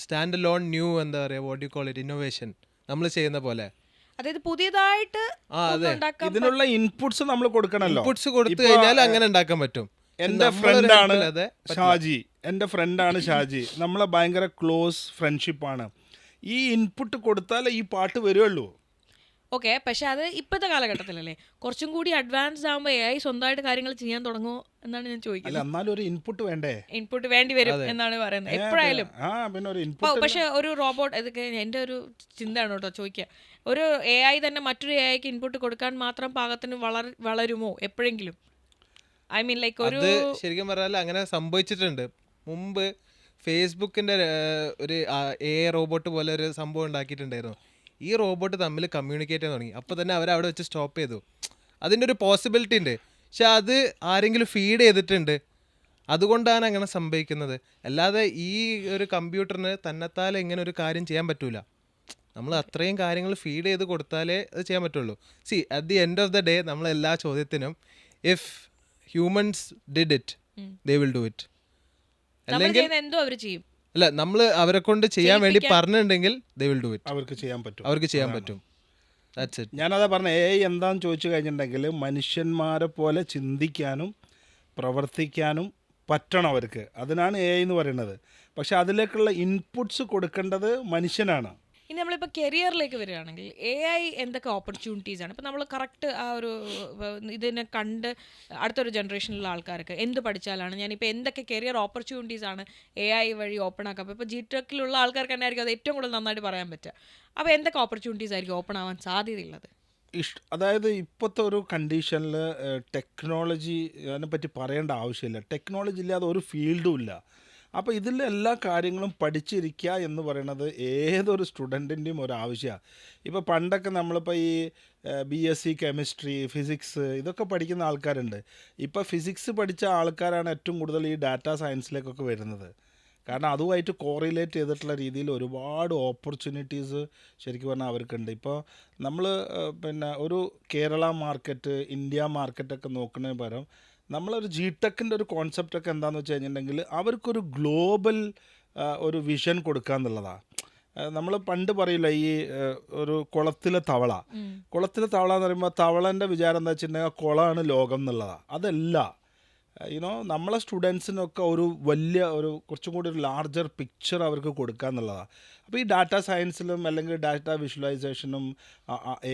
S1: stand alone new what you call it, innovation നമ്മൾ ചെയ്യുന്ന പോലെ.
S3: അതായത് പുതിയതായിട്ട്
S2: ഇതിനുള്ള ഇൻപുട്സ് നമ്മൾ കൊടുക്കണമല്ലോ.
S1: ഇൻപുട്സ് കൊടുത്തു കഴിഞ്ഞാൽ അങ്ങനെ ഉണ്ടാക്കാൻ പറ്റും.
S2: എൻ്റെ ഫ്രണ്ടാണ് ഷാജി. നമ്മളെ ഭയങ്കര ക്ലോസ് ഫ്രണ്ട്ഷിപ്പാണ്. ഈ ഇൻപുട്ട് കൊടുത്താലേ ഈ പാട്ട് വരുള്ളൂ.
S3: ഓക്കെ, പക്ഷെ അത് ഇപ്പോഴത്തെ കാലഘട്ടത്തിലല്ലേ കുറച്ചും കൂടി അഡ്വാൻസ്ഡ് ആകുമ്പോൾ AI സ്വന്തമായിട്ട് കാര്യങ്ങൾ ചെയ്യാൻ തുടങ്ങുമോ എന്നാണ് ഞാൻ ചോദിക്കുന്നത്.
S2: എന്നാലും ഒരു ഇൻപുട്ട് വേണ്ടേ?
S3: ഇൻപുട്ട് വേണ്ടി വരും എന്നാണ് പറയുന്നത് എപ്പോഴായാലും. പക്ഷെ ഒരു റോബോട്ട്, ഇതൊക്കെ എൻ്റെ ഒരു ചിന്തയാണ് കേട്ടോ ചോദിക്കുക, ഒരു AI തന്നെ മറ്റൊരു AIക്ക് ഇൻപുട്ട് കൊടുക്കാൻ മാത്രം പാകത്തിന് വളരുമോ എപ്പോഴെങ്കിലും? ഐ മീൻ ലൈക്ക് ഒരു
S1: ശരിക്കും പറഞ്ഞാൽ അങ്ങനെ സംഭവിച്ചിട്ടുണ്ട്. മുമ്പ് ഫേസ്ബുക്കിൻ്റെ ഒരു AI റോബോട്ട് പോലെ ഒരു സംഭവം ഉണ്ടാക്കിയിട്ടുണ്ടായിരുന്നു. ഈ റോബോട്ട് തമ്മിൽ കമ്മ്യൂണിക്കേറ്റ് ചെയ്യാൻ തുടങ്ങി. അപ്പോൾ തന്നെ അവരവിടെ വെച്ച് സ്റ്റോപ്പ് ചെയ്തു. അതിൻ്റെ ഒരു പോസിബിലിറ്റി ഉണ്ട്, പക്ഷെ അത് ആരെങ്കിലും ഫീഡ് ചെയ്തിട്ടുണ്ട്, അതുകൊണ്ടാണ് അങ്ങനെ സംഭവിക്കുന്നത്. അല്ലാതെ ഈ ഒരു കമ്പ്യൂട്ടറിന് തന്നെത്താലെ ഇങ്ങനെ ഒരു കാര്യം ചെയ്യാൻ പറ്റൂല. നമ്മൾ അത്രയും കാര്യങ്ങൾ ഫീഡ് ചെയ്ത് കൊടുത്താലേ അത് ചെയ്യാൻ പറ്റുള്ളൂ. C at the end of the day നമ്മൾ എല്ലാ ചോദ്യത്തിനും if humans did it they will do it.
S3: നമ്മൾ
S1: അല്ലെങ്കിൽ
S3: ചെയ്യുന്ന എന്തോ അവർ ചെയ്യും.
S1: അല്ല, നമ്മൾ അവരെ കൊണ്ട് ചെയ്യാൻ വേണ്ടി പറഞ്ഞിട്ടുണ്ടെങ്കിൽ ദേ വിൽ ഡു ഇറ്റ്.
S2: അവർക്ക് ചെയ്യാൻ പറ്റും.
S1: അവർക്ക് ചെയ്യാൻ പറ്റും. That's it.
S2: ഞാനതാ പറഞ്ഞ എന്താണെന്ന് ചോദിച്ചു കഴിഞ്ഞിട്ടുണ്ടെങ്കിൽ മനുഷ്യന്മാരെ പോലെ ചിന്തിക്കാനും പ്രവർത്തിക്കാനും പറ്റണം അവർക്ക്. അതിനാണ് എന്ന് പറയുന്നത്. പക്ഷെ അതിലേക്കുള്ള ഇൻപുട്സ് കൊടുക്കേണ്ടത് മനുഷ്യനാണ്.
S3: ഇനി നമ്മളിപ്പോൾ കരിയറിലേക്ക് വരികയാണെങ്കിൽ AI എന്തൊക്കെ ഓപ്പർച്യൂണിറ്റീസ് ആണ്? ഇപ്പം നമ്മൾ കറക്റ്റ് ആ ഒരു ഇതിനെ കണ്ട് അടുത്തൊരു ജനറേഷനിലുള്ള ആൾക്കാർക്ക് എന്ത് പഠിച്ചാലാണ് ഞാനിപ്പോൾ എന്തൊക്കെ കരിയർ ഓപ്പർച്യൂണിറ്റീസ് ആണ് AI വഴി ഓപ്പൺ ആക്കാം? ഇപ്പോൾ ജിടെക്കിലുള്ള ആൾക്കാർക്ക് തന്നെ ആയിരിക്കും അത് ഏറ്റവും കൂടുതൽ നന്നായിട്ട് പറയാൻ പറ്റുക. അപ്പോൾ എന്തൊക്കെ ഓപ്പർച്യൂണിറ്റീസ് ആയിരിക്കും ഓപ്പൺ ആവാൻ സാധ്യതയുള്ളത്?
S2: അതായത് ഇപ്പോഴത്തെ ഒരു കണ്ടീഷനിൽ ടെക്നോളജി അതിനെപ്പറ്റി പറയേണ്ട ആവശ്യമില്ല. ടെക്നോളജി ഇല്ലാതെ ഒരു ഫീൽഡും ഇല്ല. അപ്പോൾ ഇതിലെ എല്ലാ കാര്യങ്ങളും പഠിച്ചിരിക്കുക എന്ന് പറയുന്നത് ഏതൊരു സ്റ്റുഡൻറ്റിൻ്റെയും ഒരു ആവശ്യമാണ്. ഇപ്പോൾ പണ്ടൊക്കെ നമ്മളിപ്പോൾ ഈ BSc കെമിസ്ട്രി, ഫിസിക്സ് ഇതൊക്കെ പഠിക്കുന്ന ആൾക്കാരുണ്ട്. ഇപ്പോൾ ഫിസിക്സ് പഠിച്ച ആൾക്കാരാണ് ഏറ്റവും കൂടുതൽ ഈ ഡാറ്റാ സയൻസിലേക്കൊക്കെ വരുന്നത്. കാരണം അതുമായിട്ട് കോറിലേറ്റ് ചെയ്തിട്ടുള്ള രീതിയിൽ ഒരുപാട് ഓപ്പർച്യൂണിറ്റീസ് ശരിക്കും പറഞ്ഞാൽ അവർക്കുണ്ട്. ഇപ്പോൾ നമ്മൾ പിന്നെ ഒരു കേരള മാർക്കറ്റ്, ഇന്ത്യ മാർക്കറ്റൊക്കെ നോക്കുന്നതിന് പകരം നമ്മളൊരു ജിടെക്കിൻ്റെ ഒരു കോൺസെപ്റ്റൊക്കെ എന്താണെന്ന് വെച്ച് കഴിഞ്ഞിട്ടുണ്ടെങ്കിൽ അവർക്കൊരു ഗ്ലോബൽ ഒരു വിഷൻ കൊടുക്കുക എന്നുള്ളതാണ്. നമ്മൾ പണ്ട് പറയില്ല ഈ ഒരു കുളത്തിലെ തവള എന്ന് പറയുമ്പോൾ തവളൻ്റെ വിചാരം എന്താ വെച്ചിട്ടുണ്ടെങ്കിൽ കുളമാണ് ലോകം എന്നുള്ളതാണ്. അതല്ല, നമ്മളെ സ്റ്റുഡൻസിനൊക്കെ ഒരു വലിയ ഒരു കുറച്ചും കൂടി ഒരു ലാർജർ പിക്ചർ അവർക്ക് കൊടുക്കുക എന്നുള്ളതാണ്. അപ്പോൾ ഈ ഡാറ്റാ സയൻസിലും അല്ലെങ്കിൽ ഡാറ്റ വിഷ്വലൈസേഷനും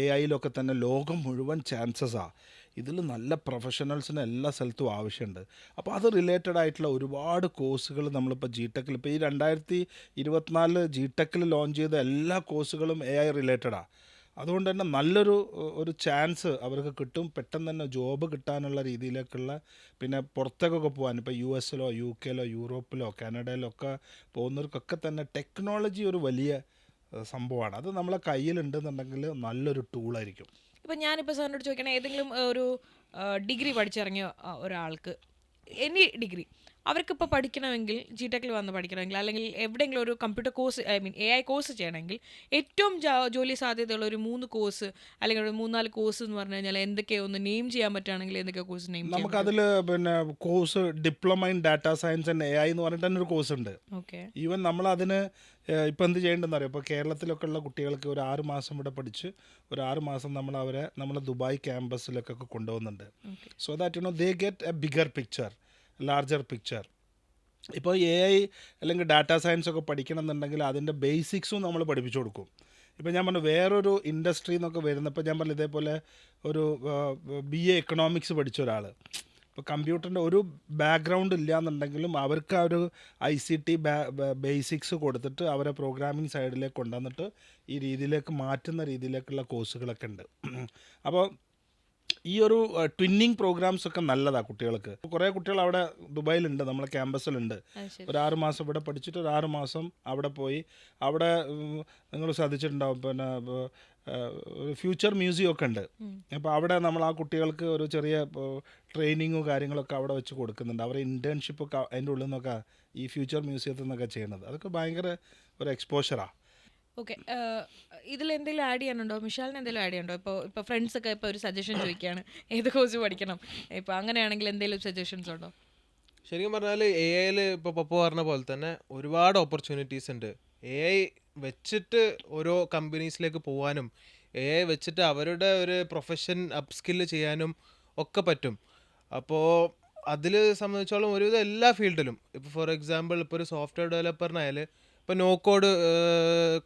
S2: AI തന്നെ ലോകം മുഴുവൻ ചാൻസസാണ്. ഇതിൽ നല്ല പ്രൊഫഷണൽസിന് എല്ലാ സ്ഥലത്തും ആവശ്യമുണ്ട്. അപ്പോൾ അത് റിലേറ്റഡ് ആയിട്ടുള്ള ഒരുപാട് കോഴ്സുകൾ നമ്മളിപ്പോൾ ജിടെക്കിൽ ഇപ്പോൾ ഈ 2024 ജിടെക്കിൽ ലോഞ്ച് ചെയ്ത എല്ലാ കോഴ്സുകളും AI റിലേറ്റഡാണ്. അതുകൊണ്ട് തന്നെ നല്ലൊരു ചാൻസ് അവർക്ക് കിട്ടും. പെട്ടെന്ന് തന്നെ ജോബ് കിട്ടാനുള്ള രീതിയിലേക്കുള്ള, പിന്നെ പുറത്തേക്കൊക്കെ പോകാൻ ഇപ്പോൾ US-ലോ UK-ലോ യൂറോപ്പിലോ കാനഡയിലോ ഒക്കെ പോകുന്നവർക്കൊക്കെ തന്നെ ടെക്നോളജി ഒരു വലിയ സംഭവമാണ്. അത് നമ്മളെ കയ്യിലുണ്ടെന്നുണ്ടെങ്കിൽ നല്ലൊരു ടൂളായിരിക്കും.
S3: ഇപ്പം ഞാനിപ്പോൾ സാറിനോട് ചോദിക്കണേ, ഏതെങ്കിലും ഒരു ഡിഗ്രി പഠിച്ചിറങ്ങിയ ഒരാൾക്ക്, എനി ഡിഗ്രി അവർക്കിപ്പോൾ പഠിക്കണമെങ്കിൽ ജിടെക്കിൽ വന്ന് പഠിക്കണമെങ്കിൽ അല്ലെങ്കിൽ എവിടെയെങ്കിലും ഒരു കമ്പ്യൂട്ടർ കോഴ്സ് AI കോഴ്സ് ചെയ്യണമെങ്കിൽ ഏറ്റവും ജോലി സാധ്യതയുള്ള ഒരു 3 കോഴ്സ് അല്ലെങ്കിൽ ഒരു 3-4 കോഴ്സ് എന്ന് പറഞ്ഞു കഴിഞ്ഞാൽ എന്തൊക്കെയോ ഒന്ന് നെയിം ചെയ്യാൻ പറ്റുകയാണെങ്കിൽ എന്തൊക്കെയോ കോഴ്സ് നെയിം ചെയ്യാം?
S2: നമുക്കതിൽ പിന്നെ course diploma in data science and AI എന്ന് പറഞ്ഞിട്ട് തന്നെ ഒരു കോഴ്സ് ഉണ്ട്.
S3: ഓക്കെ.
S2: ഈവൻ നമ്മളതിന് ഇപ്പോൾ എന്ത് ചെയ്യേണ്ടതെന്ന് അറിയാം. ഇപ്പോൾ കേരളത്തിലൊക്കെ ഉള്ള കുട്ടികൾക്ക് ഒരു 6 മാസം ഇവിടെ പഠിച്ച് ഒരു 6 മാസം നമ്മൾ ദുബായ് ക്യാമ്പസിലൊക്കെ കൊണ്ടുപോകുന്നുണ്ട്. So that they get A bigger picture, larger picture. ഇപ്പോൾ AI അല്ലെങ്കിൽ ഡാറ്റാ സയൻസ് ഒക്കെ പഠിക്കണം എന്നുണ്ടെങ്കിൽ അതിൻ്റെ ബേസിക്സും നമ്മൾ പഠിപ്പിച്ചു കൊടുക്കും. ഇപ്പോൾ ഞാൻ പറഞ്ഞു വേറൊരു ഇൻഡസ്ട്രി എന്നൊക്കെ വരുന്നപ്പോൾ ഞാൻ പറഞ്ഞു ഇതേപോലെ ഒരു BA എക്കണോമിക്സ് പഠിച്ച ഒരാൾ ഇപ്പോൾ കമ്പ്യൂട്ടറിൻ്റെ ഒരു ബാക്ക്ഗ്രൗണ്ട് ഇല്ല എന്നുണ്ടെങ്കിലും അവർക്ക് ആ ഒരു ICT ബേസിക്സ് കൊടുത്തിട്ട് അവരെ പ്രോഗ്രാമിംഗ് സൈഡിലേക്ക് കൊണ്ടുവന്നിട്ട് ഈ രീതിയിലേക്ക് മാറ്റുന്ന രീതിയിലേക്കുള്ള കോഴ്സുകളൊക്കെ ഉണ്ട്. അപ്പോൾ ഈ ഒരു ട്വിന്നിങ് പ്രോഗ്രാംസ് ഒക്കെ നല്ലതാണ് കുട്ടികൾക്ക്. കുറേ കുട്ടികൾ അവിടെ ദുബായിലുണ്ട്, നമ്മളെ ക്യാമ്പസിലുണ്ട്. ഒരു 6 മാസം ഇവിടെ പഠിച്ചിട്ട് ഒരു 6 മാസം അവിടെ പോയി. അവിടെ നിങ്ങൾ ശ്രദ്ധിച്ചിട്ടുണ്ടാവും പിന്നെ ഫ്യൂച്ചർ മ്യൂസിയം ഒക്കെ ഉണ്ട്. അപ്പോൾ അവിടെ നമ്മൾ ആ കുട്ടികൾക്ക് ഒരു ചെറിയ ട്രെയിനിങ്ങും കാര്യങ്ങളൊക്കെ അവിടെ വെച്ച് കൊടുക്കുന്നുണ്ട്. അവരെ ഇൻറ്റേൺഷിപ്പൊക്കെ അതിൻ്റെ ഉള്ളിൽ നിന്നൊക്കെ ഈ ഫ്യൂച്ചർ മ്യൂസിയത്തിൽ നിന്നൊക്കെ ചെയ്യണത്. അതൊക്കെ ഭയങ്കര ഒരു എക്സ്പോഷറാണ്.
S3: ഓക്കെ. ഇതിലെന്തെങ്കിലും ആഡ് ചെയ്യാനുണ്ടോ? മിഷാലിന് എന്തെങ്കിലും ആഡ് ചെയ്യാനുണ്ടോ? ഇപ്പോൾ ഫ്രണ്ട്സൊക്കെ ഇപ്പോൾ ഒരു സജഷൻ ചോദിക്കുകയാണ് ഏത് കോഴ്സ് പഠിക്കണം, ഇപ്പോൾ അങ്ങനെയാണെങ്കിൽ എന്തെങ്കിലും സജഷൻസ് ഉണ്ടോ?
S1: ശരിക്കും പറഞ്ഞാൽ AI ഇപ്പോൾ പപ്പ പറഞ്ഞ പോലെ തന്നെ ഒരുപാട് ഓപ്പർച്യൂണിറ്റീസ് ഉണ്ട്. AI വെച്ചിട്ട് ഓരോ കമ്പനീസിലേക്ക് പോകാനും AI വെച്ചിട്ട് അവരുടെ ഒരു പ്രൊഫഷൻ അപ്സ്കില്ല് ചെയ്യാനും ഒക്കെ പറ്റും. അപ്പോൾ അതിൽ സംബന്ധിച്ചോളം ഒരുവിധം എല്ലാ ഫീൽഡിലും ഇപ്പോൾ ഫോർ എക്സാമ്പിൾ ഇപ്പോൾ ഒരു സോഫ്റ്റ്വെയർ ഡെവലപ്പറിനായാൽ ഇപ്പോൾ നോ കോഡ്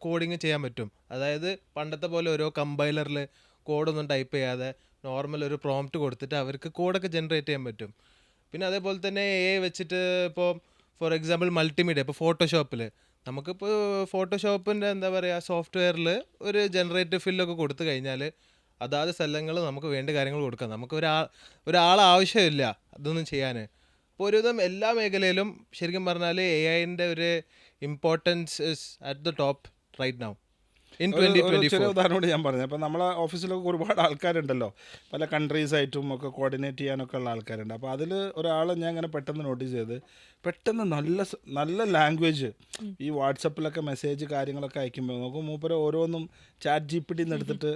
S1: കോഡിങ് ചെയ്യാൻ പറ്റും. അതായത് പണ്ടത്തെ പോലെ ഓരോ കമ്പൈലറിൽ കോഡൊന്നും ടൈപ്പ് ചെയ്യാതെ നോർമൽ ഒരു പ്രോംപ്റ്റ് കൊടുത്തിട്ട് അവർക്ക് കോഡൊക്കെ ജനറേറ്റ് ചെയ്യാൻ പറ്റും. പിന്നെ അതേപോലെ തന്നെ AI വെച്ചിട്ട് ഇപ്പോൾ ഫോർ എക്സാമ്പിൾ മൾട്ടിമീഡിയ, ഇപ്പോൾ ഫോട്ടോഷോപ്പിൽ നമുക്കിപ്പോൾ ഫോട്ടോഷോപ്പിൻ്റെ എന്താ പറയുക സോഫ്റ്റ്വെയറിൽ ഒരു ജനറേറ്റീവ് ഫില്ലൊക്കെ കൊടുത്തു കഴിഞ്ഞാൽ അതാത് സ്ഥലങ്ങൾ നമുക്ക് വേണ്ട കാര്യങ്ങൾ കൊടുക്കാം. നമുക്ക് ഒരാൾ ആവശ്യമില്ല അതൊന്നും ചെയ്യാൻ. അപ്പോൾ ഒരുവിധം എല്ലാ മേഖലയിലും ശരിക്കും പറഞ്ഞാൽ AIൻ്റെ ഒരു importance is at the top right now. in
S2: ഒരു ചെറിയ
S1: 2024.
S2: ഉദാഹരണം കൂടി ഞാൻ പറഞ്ഞു. അപ്പോൾ നമ്മളെ ഓഫീസിലൊക്കെ ഒരുപാട് ആൾക്കാരുണ്ടല്ലോ, പല കൺട്രീസായിട്ടും ഒക്കെ കോർഡിനേറ്റ് ചെയ്യാനൊക്കെ ഉള്ള ആൾക്കാരുണ്ട്. അപ്പോൾ അതിൽ ഒരാൾ ഞാൻ ഇങ്ങനെ പെട്ടെന്ന് നോട്ടീസ് ചെയ്ത്, പെട്ടെന്ന് നല്ല ലാംഗ്വേജ് ഈ വാട്സപ്പിലൊക്കെ മെസ്സേജ് കാര്യങ്ങളൊക്കെ അയക്കുമ്പോൾ നമുക്ക് മൂപ്പര് ഓരോന്നും ChatGPT എടുത്തിട്ട്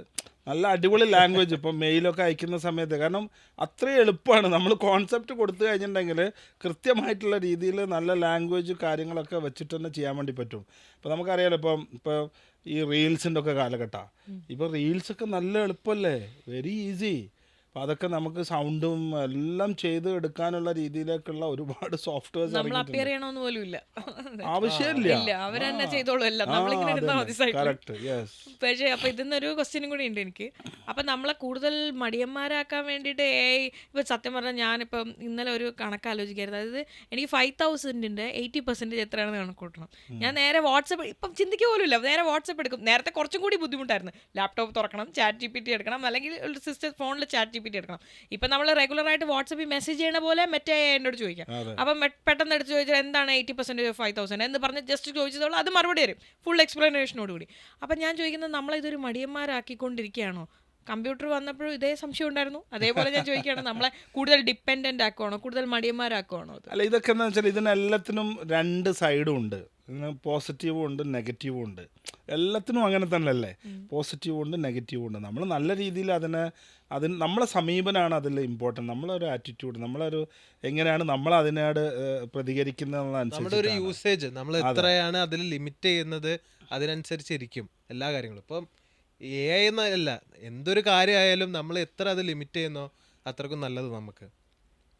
S2: നല്ല അടിപൊളി ലാംഗ്വേജ് ഇപ്പോൾ മെയിലൊക്കെ അയക്കുന്ന സമയത്ത്, കാരണം അത്രയും എളുപ്പമാണ്. നമ്മൾ കോൺസെപ്റ്റ് കൊടുത്തു കഴിഞ്ഞിട്ടുണ്ടെങ്കിൽ കൃത്യമായിട്ടുള്ള രീതിയിൽ നല്ല ലാംഗ്വേജ് കാര്യങ്ങളൊക്കെ വെച്ചിട്ട് തന്നെ ചെയ്യാൻ വേണ്ടി പറ്റും. ഇപ്പോൾ നമുക്കറിയാലോ, ഇപ്പോൾ ഈ റീൽസിൻ്റെ ഒക്കെ കാലഘട്ടമാണ്. ഇപ്പോൾ റീൽസൊക്കെ നല്ല എളുപ്പമല്ലേ, വെരി ഈസി. അപ്പോൾ അതൊക്കെ നമുക്ക് സൗണ്ടും എല്ലാം ചെയ്ത് എടുക്കാനുള്ള രീതിയിലേക്കുള്ള ഒരുപാട് സോഫ്റ്റ്വെയർസ്
S3: നമ്മൾ അപ്പിയർ ചെയ്യണമെന്ന് പോലും ഇല്ല.
S2: ആവശ്യമില്ല.
S3: ഇല്ല, അവരെന്നെ ചെയ്തോളൂ എല്ലാം, നമ്മളിങ്ങനെ എടുത്താൽ മതി സൈഡിൽ.
S2: Correct, yes.
S3: പക്ഷേ അപ്പോൾ ഇതിന്നൊരു ക്വസ്റ്റ്യനും കൂടി ഉണ്ട് എനിക്ക്. അപ്പം നമ്മളെ കൂടുതൽ മടിയന്മാരാക്കാൻ വേണ്ടിയിട്ട് ഇപ്പം സത്യം പറഞ്ഞാൽ ഞാനിപ്പം ഇന്നലെ ഒരു കണക്ക് ആലോചിക്കായിരുന്നു. അതായത് എനിക്ക് 5,000-ൻ്റെ 80% എത്രയാണെന്ന് കണക്ക് കൂട്ടണം. ഞാൻ നേരെ വാട്സപ്പ് ഇപ്പം ചിന്തിക്കുക പോലും ഇല്ല, നേരെ വാട്സപ്പ് എടുക്കും. നേരത്തെ കുറച്ചും കൂടി ബുദ്ധിമുട്ടായിരുന്നു. ലാപ്ടോപ്പ് തുറക്കണം, ChatGPT എടുക്കണം, അല്ലെങ്കിൽ ഒരു സിസ്റ്റം ഫോണിൽ ChatGPT എടുക്കണം. ഇപ്പം നമ്മൾ റെഗുലറായിട്ട് വാട്സപ്പിൽ മെസ്സേജ് ചെയ്യണ പോലെ മറ്റേ എന്നോട് ചോദിക്കാം. അപ്പം പെട്ടെന്ന് എടുത്ത് ചോദിച്ചാൽ എന്താണ് 80% 5,000 എന്ന് പറഞ്ഞ് ജസ്റ്റ് ചോദിച്ചതോളം അത് മറുപടി വരും, ഫുൾ എക്സ്പ്ലനേഷനോടുകൂടി. അപ്പം ഞാൻ ചോദിക്കുന്നത്, നമ്മളിതൊരു മടിയന്മാരാക്കിക്കൊണ്ടിരിക്കുകയാണോ? കമ്പ്യൂട്ടർ വന്നപ്പോഴും ഇതേ സംശയം ഉണ്ടായിരുന്നു, അതേപോലെ ഞാൻ ചോദിക്കുകയാണ്, നമ്മളെ കൂടുതൽ ഡിപ്പെൻഡൻ്റ് ആക്കുവാണോ, കൂടുതൽ മടിയന്മാരാക്കുവാണോ?
S2: അല്ല, ഇതൊക്കെ എന്താ വെച്ചാൽ ഇതിനെല്ലാത്തിനും രണ്ട് സൈഡും ഉണ്ട്. പോസിറ്റീവും ഉണ്ട്, നെഗറ്റീവും ഉണ്ട്. എല്ലാത്തിനും അങ്ങനെ തന്നെ അല്ലേ, പോസിറ്റീവും ഉണ്ട്, നെഗറ്റീവും ഉണ്ട്. നമ്മൾ നല്ല രീതിയിൽ അതിന് നമ്മളെ സമീപനമാണ് അതിൽ ഇമ്പോർട്ടൻറ്റ്. നമ്മളൊരു ആറ്റിറ്റ്യൂഡ്, നമ്മളൊരു എങ്ങനെയാണ് നമ്മൾ അതിനോട് പ്രതികരിക്കുന്നത്
S1: നമ്മുടെ ഒരു
S2: എന്നതനുസരിച്ച്
S1: യൂസേജ് നമ്മൾ എത്രയാണ് അതിൽ ലിമിറ്റ് ചെയ്യുന്നത് അതിനനുസരിച്ചിരിക്കും എല്ലാ കാര്യങ്ങളും. ഇപ്പം AI എന്നല്ല, എന്തൊരു കാര്യമായാലും നമ്മൾ എത്ര അത് ലിമിറ്റ് ചെയ്യുന്നോ അത്രക്കും നല്ലത് നമുക്ക്.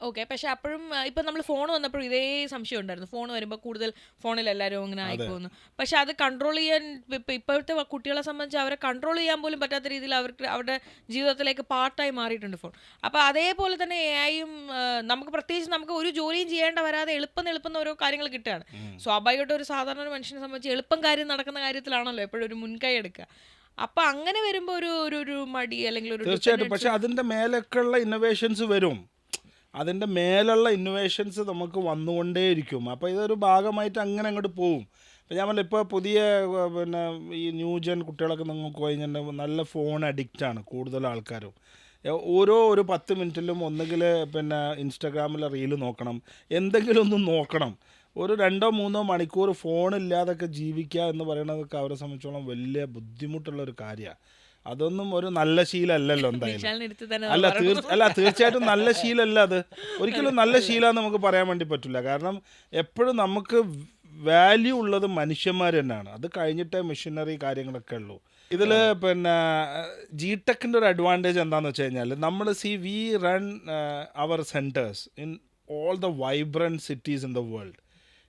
S3: ഓക്കെ, പക്ഷെ അപ്പോഴും ഇപ്പം നമ്മൾ ഫോൺ വന്നപ്പോഴും ഇതേ സംശയം ഉണ്ടായിരുന്നു. ഫോൺ വരുമ്പോൾ കൂടുതൽ ഫോണിൽ എല്ലാവരും അങ്ങനെ ആയിപ്പോകുന്നു. പക്ഷെ അത് കൺട്രോൾ ചെയ്യാൻ ഇപ്പോഴത്തെ കുട്ടികളെ സംബന്ധിച്ച് അവരെ കൺട്രോൾ ചെയ്യാൻ പോലും പറ്റാത്ത രീതിയിൽ അവർക്ക് അവരുടെ ജീവിതത്തിലേക്ക് പാർട്ടായി മാറിയിട്ടുണ്ട് ഫോൺ. അപ്പോൾ അതേപോലെ തന്നെ AI-യും നമുക്ക് പ്രത്യേകിച്ച് നമുക്ക് ഒരു ജോലിയും ചെയ്യേണ്ട വരാതെ എളുപ്പം ഓരോ കാര്യങ്ങൾ കിട്ടുകയാണ്. സ്വാഭാവികമായിട്ടും ഒരു സാധാരണ ഒരു മനുഷ്യനെ സംബന്ധിച്ച് എളുപ്പം കാര്യം നടക്കുന്ന കാര്യത്തിലാണല്ലോ എപ്പോഴും ഒരു മുൻകൈ എടുക്കുക. അപ്പൊ അങ്ങനെ വരുമ്പോ ഒരു മടി അല്ലെങ്കിൽ ഒരു
S2: തീർച്ചയായിട്ടും. പക്ഷെ അതിൻ്റെ മേലൊക്കെയുള്ള ഇന്നോവേഷൻസ് വരും, അതിൻ്റെ മേലുള്ള ഇന്നോവേഷൻസ് നമുക്ക് വന്നുകൊണ്ടേയിരിക്കും. അപ്പോൾ ഇതൊരു ഭാഗമായിട്ട് അങ്ങനെ അങ്ങോട്ട് പോവും. അപ്പോൾ ഞാൻ പറഞ്ഞില്ല, ഇപ്പോൾ പുതിയ പിന്നെ ഈ ന്യൂജൻ കുട്ടികളൊക്കെ നിങ്ങൾക്ക് കഴിഞ്ഞിട്ടുണ്ടെങ്കിൽ നല്ല ഫോൺ അഡിക്റ്റാണ് കൂടുതൽ ആൾക്കാരും. ഒരു 10 മിനിറ്റിലും ഒന്നുകിൽ പിന്നെ ഇൻസ്റ്റാഗ്രാമിലെ റീല് നോക്കണം, എന്തെങ്കിലും ഒന്ന് നോക്കണം. ഒരു 2-3 മണിക്കൂർ ഫോണില്ലാതൊക്കെ ജീവിക്കുക എന്ന് പറയുന്നതൊക്കെ അവരെ സംബന്ധിച്ചോളം വലിയ ബുദ്ധിമുട്ടുള്ളൊരു കാര്യമാണ്. അതൊന്നും ഒരു നല്ല ശീലമല്ലല്ലോ എന്തായാലും. അല്ല, തീർച്ചയായിട്ടും നല്ല ശീലമല്ല അത്. ഒരിക്കലും നല്ല ശീലം നമുക്ക് പറയാൻ വേണ്ടി പറ്റില്ല. കാരണം എപ്പോഴും നമുക്ക് വാല്യൂ ഉള്ളത് മനുഷ്യന്മാർ തന്നെയാണ്. അത് കഴിഞ്ഞിട്ടേ മെഷീനറി കാര്യങ്ങളൊക്കെ ഉള്ളൂ. ഇതിൽ പിന്നെ GTech-ൻ്റെ ഒരു അഡ്വാൻറ്റേജ് എന്താണെന്ന് വെച്ച് കഴിഞ്ഞാൽ, നമ്മൾ we run our centres in all the vibrant cities in the world.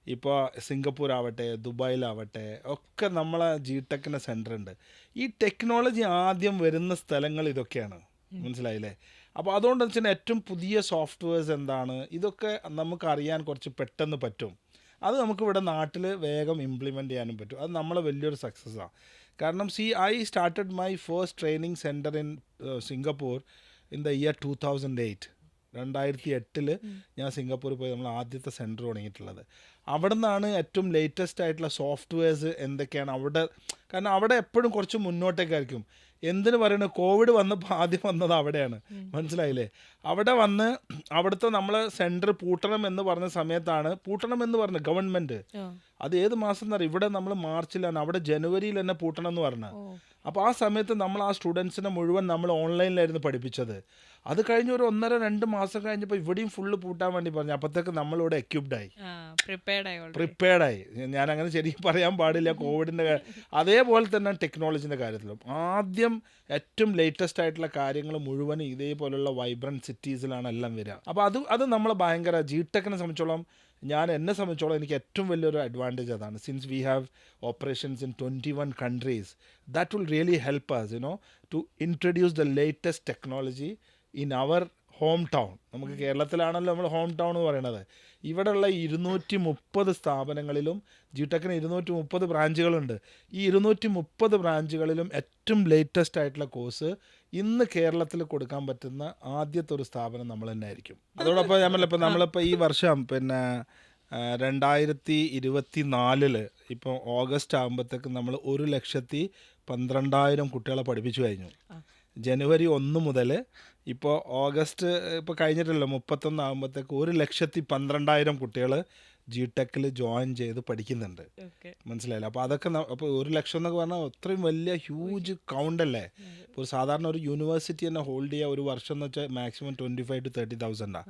S2: ഇപ്പോൾ സിംഗപ്പൂർ ആവട്ടെ, ദുബായിലാവട്ടെ ഒക്കെ നമ്മളെ GTech-ൻ്റെ സെൻറ്റർ ഉണ്ട്. ഈ ടെക്നോളജി ആദ്യം വരുന്ന സ്ഥലങ്ങൾ ഇതൊക്കെയാണ്, മനസ്സിലായില്ലേ? അപ്പോൾ അതുകൊണ്ട് വെച്ചാൽ ഏറ്റവും പുതിയ സോഫ്റ്റ്വെയർസ് എന്താണ്, ഇതൊക്കെ നമുക്കറിയാൻ കുറച്ച് പെട്ടെന്ന് പറ്റും. അത് നമുക്കിവിടെ നാട്ടിൽ വേഗം ഇംപ്ലിമെൻ്റ് ചെയ്യാനും പറ്റും. അത് നമ്മളെ വലിയൊരു സക്സസ്സാണ്. കാരണം I started my first training centre in Singapore in the year 2008. 2008 ഞാൻ സിംഗപ്പൂരിൽ പോയി നമ്മൾ ആദ്യത്തെ സെൻറ്റർ തുടങ്ങിയിട്ടുള്ളത്. അവിടെ നിന്നാണ് ഏറ്റവും ലേറ്റസ്റ്റ് ആയിട്ടുള്ള സോഫ്റ്റ്വെയർസ് എന്തൊക്കെയാണ് അവിടെ. കാരണം അവിടെ എപ്പോഴും കുറച്ച് മുന്നോട്ടേക്കായിരിക്കും. എന്തിനു പറയുന്നത്, കോവിഡ് വന്നപ്പോൾ ആദ്യം വന്നത് അവിടെയാണ്, മനസ്സിലായില്ലേ? അവിടെ വന്ന് അവിടുത്തെ നമ്മൾ സെൻറ്റർ പൂട്ടണം എന്ന് പറഞ്ഞ സമയത്താണ് പൂട്ടണം എന്ന് പറഞ്ഞ ഗവൺമെൻറ്. അത് ഏത് മാസം എന്നറിയാം, ഇവിടെ നമ്മൾ മാർച്ചിലാണ്, അവിടെ ജനുവരിയിൽ തന്നെ പൂട്ടണം എന്ന് പറഞ്ഞത്. അപ്പോൾ ആ സമയത്ത് നമ്മൾ ആ സ്റ്റുഡൻസിനെ മുഴുവൻ നമ്മൾ ഓൺലൈനിലായിരുന്നു പഠിപ്പിച്ചത്. അത് കഴിഞ്ഞ് ഒരു 1.5-2 മാസം കഴിഞ്ഞപ്പോൾ ഇവിടെയും ഫുള്ള് പൂട്ടാൻ വേണ്ടി പറഞ്ഞു. അപ്പോഴത്തേക്ക് നമ്മളിവിടെ എക്യുപ്ഡായി, പ്രിപ്പയർഡായി. ഞാനങ്ങനെ ശരിക്കും പറയാൻ പാടില്ല കോവിഡിൻ്റെ. അതേപോലെ തന്നെ ടെക്നോളജിൻ്റെ കാര്യത്തിലും ആദ്യം ഏറ്റവും ലേറ്റസ്റ്റ് ആയിട്ടുള്ള കാര്യങ്ങൾ മുഴുവൻ ഇതേപോലുള്ള വൈബ്രൻറ്റ് സിറ്റീസിലാണ് എല്ലാം വരിക. അപ്പോൾ അത് നമ്മളെ ഭയങ്കര GTech-നെ സംബന്ധിച്ചോളം, എന്നെ സംബന്ധിച്ചോളം എനിക്ക് ഏറ്റവും വലിയൊരു അഡ്വാൻറ്റേജ് അതാണ്. Since we have operations in 21 countries, that will really help us, to introduce the latest technology in our home town. നമുക്ക് കേരളത്തിലാണല്ലോ നമ്മൾ ഹോം ടൗൺ എന്ന് പറയുന്നത്. ഇവിടെയുള്ള 230 സ്ഥാപനങ്ങളിലും GTech-ന് 230 ബ്രാഞ്ചുകളുണ്ട്. ഈ 230 ബ്രാഞ്ചുകളിലും ഏറ്റവും ലേറ്റസ്റ്റ് ആയിട്ടുള്ള കോഴ്സ് ഇന്ന് കേരളത്തിൽ കൊടുക്കാൻ പറ്റുന്ന ആദ്യത്തെ ഒരു സ്ഥാപനം നമ്മൾ തന്നെ ആയിരിക്കും. അതോടൊപ്പം നമ്മളിപ്പോൾ ഈ വർഷം പിന്നെ 2024 ഇപ്പോൾ ഓഗസ്റ്റ് ആകുമ്പോഴത്തേക്ക് നമ്മൾ 1,12,000 കുട്ടികളെ പഠിപ്പിച്ചു കഴിഞ്ഞു. ജനുവരി 1 മുതൽ ഇപ്പോൾ ഓഗസ്റ്റ് ഇപ്പോൾ കഴിഞ്ഞിട്ടല്ലോ 31 ആകുമ്പോഴത്തേക്ക് 1,12,000 കുട്ടികൾ ജിടെക്കിൽ ജോയിൻ ചെയ്ത് പഠിക്കുന്നുണ്ട്. മനസ്സിലായില്ല? അപ്പോൾ അതൊക്കെ അപ്പോൾ 1,00,000 എന്നൊക്കെ പറഞ്ഞാൽ അത്രയും വലിയ ഹ്യൂജ് കൗണ്ടല്ലേ. ഇപ്പോൾ ഒരു സാധാരണ ഒരു യൂണിവേഴ്സിറ്റി തന്നെ ഹോൾഡ് ചെയ്യുക ഒരു വർഷം എന്ന് വെച്ചാൽ മാക്സിമം 25,000 to 30,000.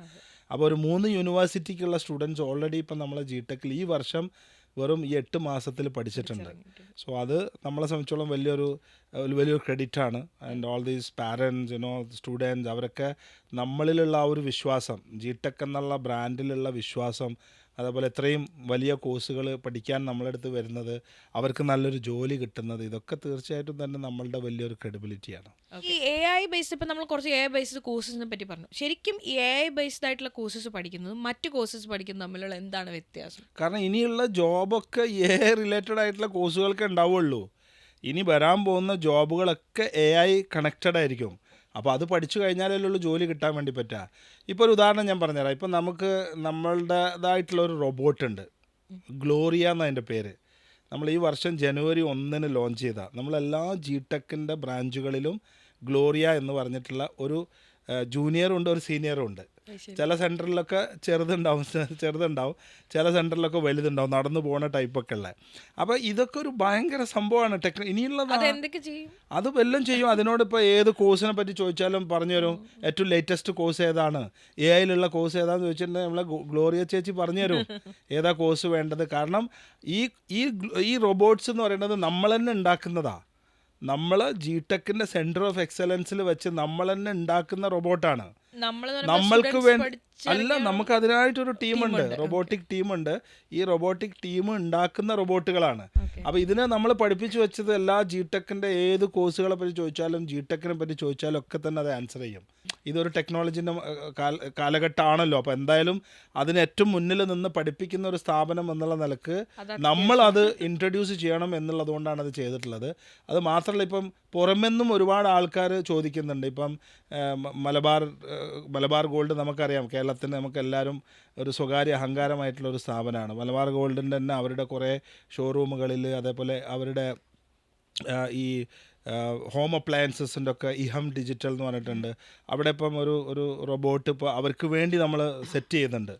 S2: അപ്പോൾ ഒരു 3 യൂണിവേഴ്സിറ്റിക്കുള്ള സ്റ്റുഡൻസ് ഓൾറെഡി ഇപ്പം നമ്മളെ ജിടെക്കിൽ ഈ വർഷം വെറും ഈ 8 മാസത്തിൽ പഠിച്ചിട്ടുണ്ട്. സോ അത് നമ്മളെ സംബന്ധിച്ചോളം വലിയൊരു ക്രെഡിറ്റാണ്. And all these parents students അവരൊക്കെ നമ്മളിലുള്ള ആ ഒരു വിശ്വാസം, ജിടെക് എന്നുള്ള ബ്രാൻഡിലുള്ള വിശ്വാസം, അതേപോലെ ഇത്രയും വലിയ കോഴ്സുകൾ പഠിക്കാൻ നമ്മളടുത്ത് വരുന്നത്, അവർക്ക് നല്ലൊരു ജോലി കിട്ടുന്നത്, ഇതൊക്കെ തീർച്ചയായിട്ടും തന്നെ നമ്മളുടെ വലിയൊരു ക്രെഡിബിലിറ്റിയാണ്.
S3: ഈ എ ഐ ബേസ്ഡ് ഇപ്പം നമ്മൾ കുറച്ച് എ ഐ ബേസ്ഡ് കോഴ്സസിനെ പറ്റി പറഞ്ഞു. ശരിക്കും ഈ എ ഐ ബേസ്ഡ് ആയിട്ടുള്ള കോഴ്സസ് പഠിക്കുന്നതും മറ്റ് കോഴ്സസ് പഠിക്കുന്നതും തമ്മിലുള്ള എന്താണ് വ്യത്യാസം?
S2: കാരണം ഇനിയുള്ള ജോബൊക്കെ എ ഐ റിലേറ്റഡ് ആയിട്ടുള്ള കോഴ്സുകൾക്ക് ഉണ്ടാവുള്ളൂ. ഇനി വരാൻ പോകുന്ന ജോബുകളൊക്കെ എ ഐ കണക്റ്റഡ് ആയിരിക്കും. അപ്പോൾ അത് പഠിച്ചു കഴിഞ്ഞാലേ ഉള്ളൂ ജോലി കിട്ടാൻ വേണ്ടി പറ്റുക. ഇപ്പോൾ ഒരു ഉദാഹരണം ഞാൻ പറഞ്ഞുതരാം. ഇപ്പം നമുക്ക് നമ്മളുടേതായിട്ടുള്ള ഒരു റോബോട്ടുണ്ട്, ഗ്ലോറിയ എന്നതിൻ്റെ പേര്. നമ്മൾ ഈ വർഷം ജനുവരി 1 ലോഞ്ച് ചെയ്ത നമ്മളെല്ലാ ജിടെക്കിൻ്റെ ബ്രാഞ്ചുകളിലും ഗ്ലോറിയ എന്ന് പറഞ്ഞിട്ടുള്ള ഒരു ജൂനിയറും ഉണ്ട്, ഒരു സീനിയറും ഉണ്ട്. ചില സെൻറ്ററിലൊക്കെ ചെറുതുണ്ടാവും, ചില സെൻറ്ററിലൊക്കെ വലുതുണ്ടാവും, നടന്നു പോകുന്ന ടൈപ്പൊക്കെ ഉള്ള. അപ്പോൾ ഇതൊക്കെ ഒരു ഭയങ്കര സംഭവമാണ്. ഇനിയുള്ളതാണ് അത് വല്ലതും ചെയ്യും. അതിനോട് ഇപ്പോൾ ഏത് കോഴ്സിനെ പറ്റി ചോദിച്ചാലും പറഞ്ഞു തരും. ഏറ്റവും ലേറ്റസ്റ്റ് കോഴ്സ് ഏതാണ്, എ ഐയിലുള്ള കോഴ്സ് ഏതാണെന്ന് ചോദിച്ചിട്ടുണ്ടെങ്കിൽ നമ്മളെ ഗ്ലോറിയ ചേച്ചി പറഞ്ഞു തരും ഏതാ കോഴ്സ് വേണ്ടത്. കാരണം ഈ റോബോട്ട്സ് എന്ന് പറയുന്നത് നമ്മൾ തന്നെ ഉണ്ടാക്കുന്നതാണ്. നമ്മൾ ജിടെക്കിൻ്റെ സെൻറ്റർ ഓഫ് എക്സലൻസിൽ വെച്ച് നമ്മൾ തന്നെ ഉണ്ടാക്കുന്ന റോബോട്ടാണ്. നമ്മൾക്ക് വേണ്ടി അല്ല, നമുക്ക് അതിനായിട്ടൊരു ടീമുണ്ട്, റോബോട്ടിക് ടീമുണ്ട്. ഈ റോബോട്ടിക് ടീം ഉണ്ടാക്കുന്ന റോബോട്ടുകളാണ്. അപ്പോൾ ഇതിനെ നമ്മൾ പഠിപ്പിച്ചു വെച്ചത് എല്ലാ ജിടെക്കിൻ്റെ ഏത് കോഴ്സുകളെ പറ്റി ചോദിച്ചാലും ജിടെക്കിനെ പറ്റി ചോദിച്ചാലും ഒക്കെ തന്നെ അത് ആൻസർ ചെയ്യും. ഇതൊരു ടെക്നോളജിൻ്റെ കാലഘട്ടമാണല്ലോ. അപ്പോൾ എന്തായാലും അതിന് ഏറ്റവും മുന്നിൽ നിന്ന് പഠിപ്പിക്കുന്ന ഒരു സ്ഥാപനം എന്നുള്ള നിലക്ക് നമ്മളത് ഇൻട്രൊഡ്യൂസ് ചെയ്യണം എന്നുള്ളതുകൊണ്ടാണ് അത് ചെയ്തിട്ടുള്ളത്. അത് മാത്രമല്ല, ഇപ്പം പുറമെന്നും ഒരുപാട് ആൾക്കാർ ചോദിക്കുന്നുണ്ട്. ഇപ്പം മലബാർ ഗോൾഡ് നമുക്കറിയാം, കേരളത്തിന് നമുക്കെല്ലാവരും ഒരു സ്വകാര്യ അഹങ്കാരമായിട്ടുള്ളൊരു സ്ഥാപനമാണ്. മലബാർ ഗോൾഡിൻ്റെ തന്നെ അവരുടെ കുറേ ഷോറൂമുകളിൽ, അതേപോലെ അവരുടെ ഈ ഹോം അപ്ലയൻസസിൻ്റെ ഒക്കെ ഇഹം ഡിജിറ്റൽ എന്ന് പറഞ്ഞിട്ടുണ്ട്. അവിടെ ഇപ്പം ഒരു റോബോട്ട് ഇപ്പോൾ അവർക്ക് വേണ്ടി നമ്മൾ സെറ്റ് ചെയ്യുന്നുണ്ട്.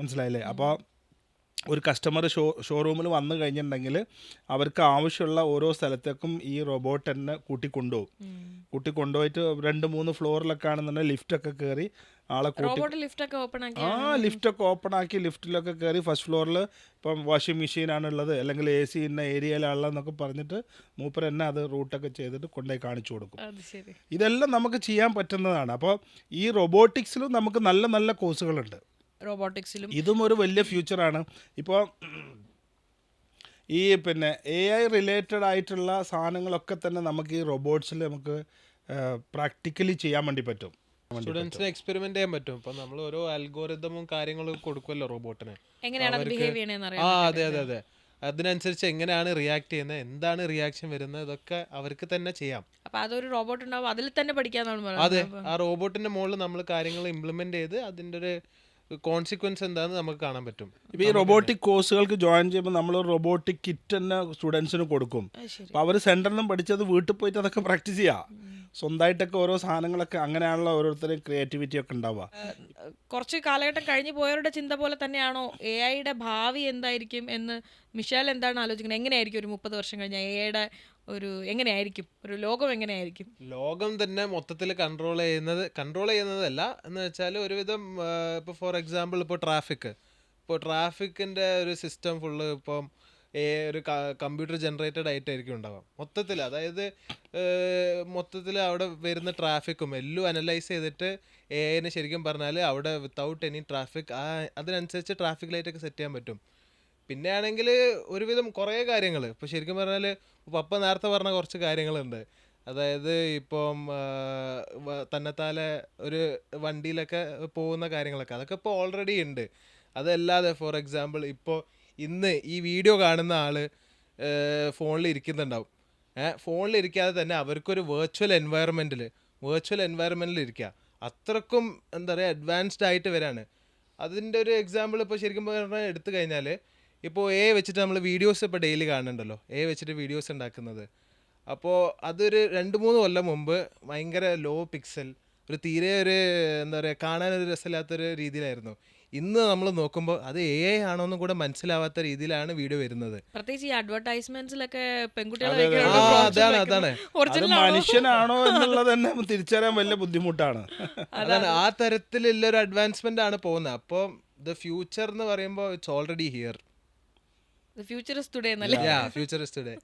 S2: മനസ്സിലായില്ലേ? അപ്പോൾ ഒരു കസ്റ്റമർ ഷോറൂമിൽ വന്നു കഴിഞ്ഞിട്ടുണ്ടെങ്കിൽ അവർക്ക് ആവശ്യമുള്ള ഓരോ സ്ഥലത്തേക്കും ഈ റോബോട്ട് തന്നെ കൂട്ടിക്കൊണ്ടുപോയിട്ട് 2-3 ഫ്ലോറിലൊക്കെ ആണെന്നുണ്ടെങ്കിൽ ലിഫ്റ്റൊക്കെ കയറി ആളെ ലിഫ്റ്റൊക്കെ ഓപ്പൺ ആക്കി ലിഫ്റ്റിലൊക്കെ കയറി ഫസ്റ്റ് ഫ്ലോറിൽ ഇപ്പം വാഷിംഗ് മെഷീനാണുള്ളത്, അല്ലെങ്കിൽ എ സി ഇന്ന ഏരിയയിലാണുള്ളതെന്നൊക്കെ പറഞ്ഞിട്ട് മൂപ്പർ തന്നെ അത് റൂട്ടൊക്കെ ചെയ്തിട്ട് കൊണ്ടുപോയി കാണിച്ചു കൊടുക്കും. ഇതെല്ലാം നമുക്ക് ചെയ്യാൻ പറ്റുന്നതാണ്. അപ്പോൾ ഈ റോബോട്ടിക്സിലും നമുക്ക് നല്ല നല്ല കോഴ്സുകളുണ്ട്.
S3: റോബോട്ടിക്സിലും
S2: ഇതും ഒരു വലിയ ഫ്യൂച്ചറാണ്. ഇപ്പോൾ ഈ എ ഐ റിലേറ്റഡ് ആയിട്ടുള്ള സാധനങ്ങളൊക്കെ തന്നെ നമുക്ക് ഈ റോബോട്ട്സിൽ നമുക്ക് പ്രാക്ടിക്കലി ചെയ്യാൻ വേണ്ടി പറ്റും.
S1: സ്റ്റുഡൻസിന് എക്സ്പെരിമെന്റ് ചെയ്യാൻ പറ്റും. ഇപ്പം നമ്മൾ ഓരോ അൽഗോരിതമും കാര്യങ്ങളും കൊടുക്കുമല്ലോ റോബോട്ടിന്. അതെ. അതിനനുസരിച്ച് എങ്ങനെയാണ് റിയാക്ട് ചെയ്യുന്നത്, എന്താണ് റിയാക്ഷൻ വരുന്നത്, ഇതൊക്കെ അവർക്ക് തന്നെ ചെയ്യാം.
S3: അപ്പൊ അതൊരു റോബോട്ട് ഉണ്ടാവും, അതിൽ തന്നെ പഠിക്കാന്നാണ്.
S1: അതെ, ആ റോബോട്ടിന്റെ മുകളിൽ നമ്മൾ കാര്യങ്ങൾ ഇംപ്ലിമെന്റ് ചെയ്ത് അതിൻ്റെ ഒരു കോൺസിക്വൻസ് എന്താണെന്ന് നമുക്ക് കാണാൻ പറ്റും.
S2: ഇപ്പോൾ ഈ റോബോട്ടിക് കോഴ്സുകൾക്ക് ജോയിൻ ചെയ്യുമ്പോൾ നമ്മൾ റോബോട്ടിക് കിറ്റ് തന്നെ സ്റ്റുഡൻസിന് കൊടുക്കും. അപ്പോൾ അവർ സെൻറ്ററിലും പഠിച്ചത് വീട്ടിൽ പോയിട്ട് അതൊക്കെ പ്രാക്ടീസ് ചെയ്യുക. സ്വന്തമായിട്ടൊക്കെ ഓരോ സാധനങ്ങളൊക്കെ, അങ്ങനെയാണല്ലോ ഓരോരുത്തരും ക്രിയേറ്റിവിറ്റി ഒക്കെ ഉണ്ടാവുക.
S3: കുറച്ച് കാലഘട്ടം കഴിഞ്ഞ് പോയവരുടെ ചിന്ത പോലെ തന്നെയാണോ എ ഐയുടെ ഭാവി എന്തായിരിക്കും എന്ന് മിഷേൽ എന്താണ് ആലോചിക്കുന്നത്? എങ്ങനെയായിരിക്കും ഒരു 30 വർഷം കഴിഞ്ഞ എ ഐയുടെ എങ്ങനെയായിരിക്കും ഒരു ലോകം? എങ്ങനെയായിരിക്കും
S1: ലോകം തന്നെ മൊത്തത്തിൽ കൺട്രോൾ ചെയ്യുന്നതല്ല എന്ന് വെച്ചാൽ ഒരുവിധം ഇപ്പോൾ ഫോർ എക്സാമ്പിൾ ഇപ്പോൾ ട്രാഫിക്കിൻ്റെ ഒരു സിസ്റ്റം ഫുള്ള് ഇപ്പം ഒരു കമ്പ്യൂട്ടർ ജനറേറ്റഡ് ആയിട്ടായിരിക്കും ഉണ്ടാവാം മൊത്തത്തിൽ. അതായത് മൊത്തത്തിൽ അവിടെ വരുന്ന ട്രാഫിക്കും എല്ലാം അനലൈസ് ചെയ്തിട്ട് എഐനെ ശരിക്കും പറഞ്ഞാൽ അവിടെ വിത്തൗട്ട് എനി ട്രാഫിക് അതിനനുസരിച്ച് ട്രാഫിക് ലൈറ്റൊക്കെ സെറ്റ് ചെയ്യാൻ പറ്റും. പിന്നെ ആണെങ്കിൽ ഒരുവിധം കുറേ കാര്യങ്ങൾ ഇപ്പോൾ ശരിക്കും പറഞ്ഞാൽ പപ്പ നേരത്തെ പറഞ്ഞ കുറച്ച് കാര്യങ്ങളുണ്ട്. അതായത് ഇപ്പം തന്നെത്താലെ ഒരു വണ്ടിയിലൊക്കെ പോകുന്ന കാര്യങ്ങളൊക്കെ അതൊക്കെ ഇപ്പോൾ ഓൾറെഡി ഉണ്ട്. അതല്ലാതെ ഫോർ എക്സാമ്പിൾ ഇപ്പോൾ ഇന്ന് ഈ വീഡിയോ കാണുന്ന ആൾ ഫോണിൽ ഇരിക്കുന്നുണ്ടാവും. ഫോണിൽ ഇരിക്കാതെ തന്നെ അവർക്കൊരു വെർച്വൽ എൻവയറമെൻറ്റിൽ ഇരിക്കുക. അത്രക്കും എന്താ പറയുക അഡ്വാൻസ്ഡ് ആയിട്ട് വരാണ്. അതിൻ്റെ ഒരു എക്സാമ്പിൾ ഇപ്പോൾ ശരിക്കും പറഞ്ഞാൽ എടുത്തു കഴിഞ്ഞാൽ ഇപ്പോൾ എ വെച്ചിട്ട് നമ്മൾ വീഡിയോസ് ഇപ്പോൾ ഡെയിലി കാണുന്നുണ്ടല്ലോ, എ വെച്ചിട്ട് വീഡിയോസ് ഉണ്ടാക്കുന്നത്. അപ്പോൾ അതൊരു 2-3 കൊല്ലം മുമ്പ് ഭയങ്കര ലോ പിക്സൽ, ഒരു തീരെ ഒരു എന്താ പറയുക കാണാനൊരു രസമില്ലാത്തൊരു രീതിയിലായിരുന്നു. ഇന്ന് നമ്മൾ നോക്കുമ്പോൾ അത് എ ഐ ആണോ എന്നും കൂടെ മനസ്സിലാവാത്ത രീതിയിലാണ് വീഡിയോ വരുന്നത്.
S3: പ്രത്യേകിച്ച് ഈ അഡ്വർടൈസ്മെന്റ്സിലൊക്കെ പെൺകുട്ടികളെ
S2: അതെ, അതെ.
S3: വെക്കുന്നത്
S1: അതാണ് അതാണ്
S2: അത്
S3: ഒറിജിനൽ ആണോ?
S2: മനുഷ്യനാണോ എന്നുള്ളത് തന്നെ തിരിച്ചറിയാൻ വലിയ ബുദ്ധിമുട്ടാണ്.
S1: അതാണ് ആ തരത്തിലുള്ളൊരു അഡ്വാൻസ്മെന്റ് ആണ് പോകുന്നത്. അപ്പോൾ ദ ഫ്യൂച്ചർ എന്ന് പറയുമ്പോൾ it's already here.
S3: Futurist today എന്നല്ലേ?
S1: Future is today.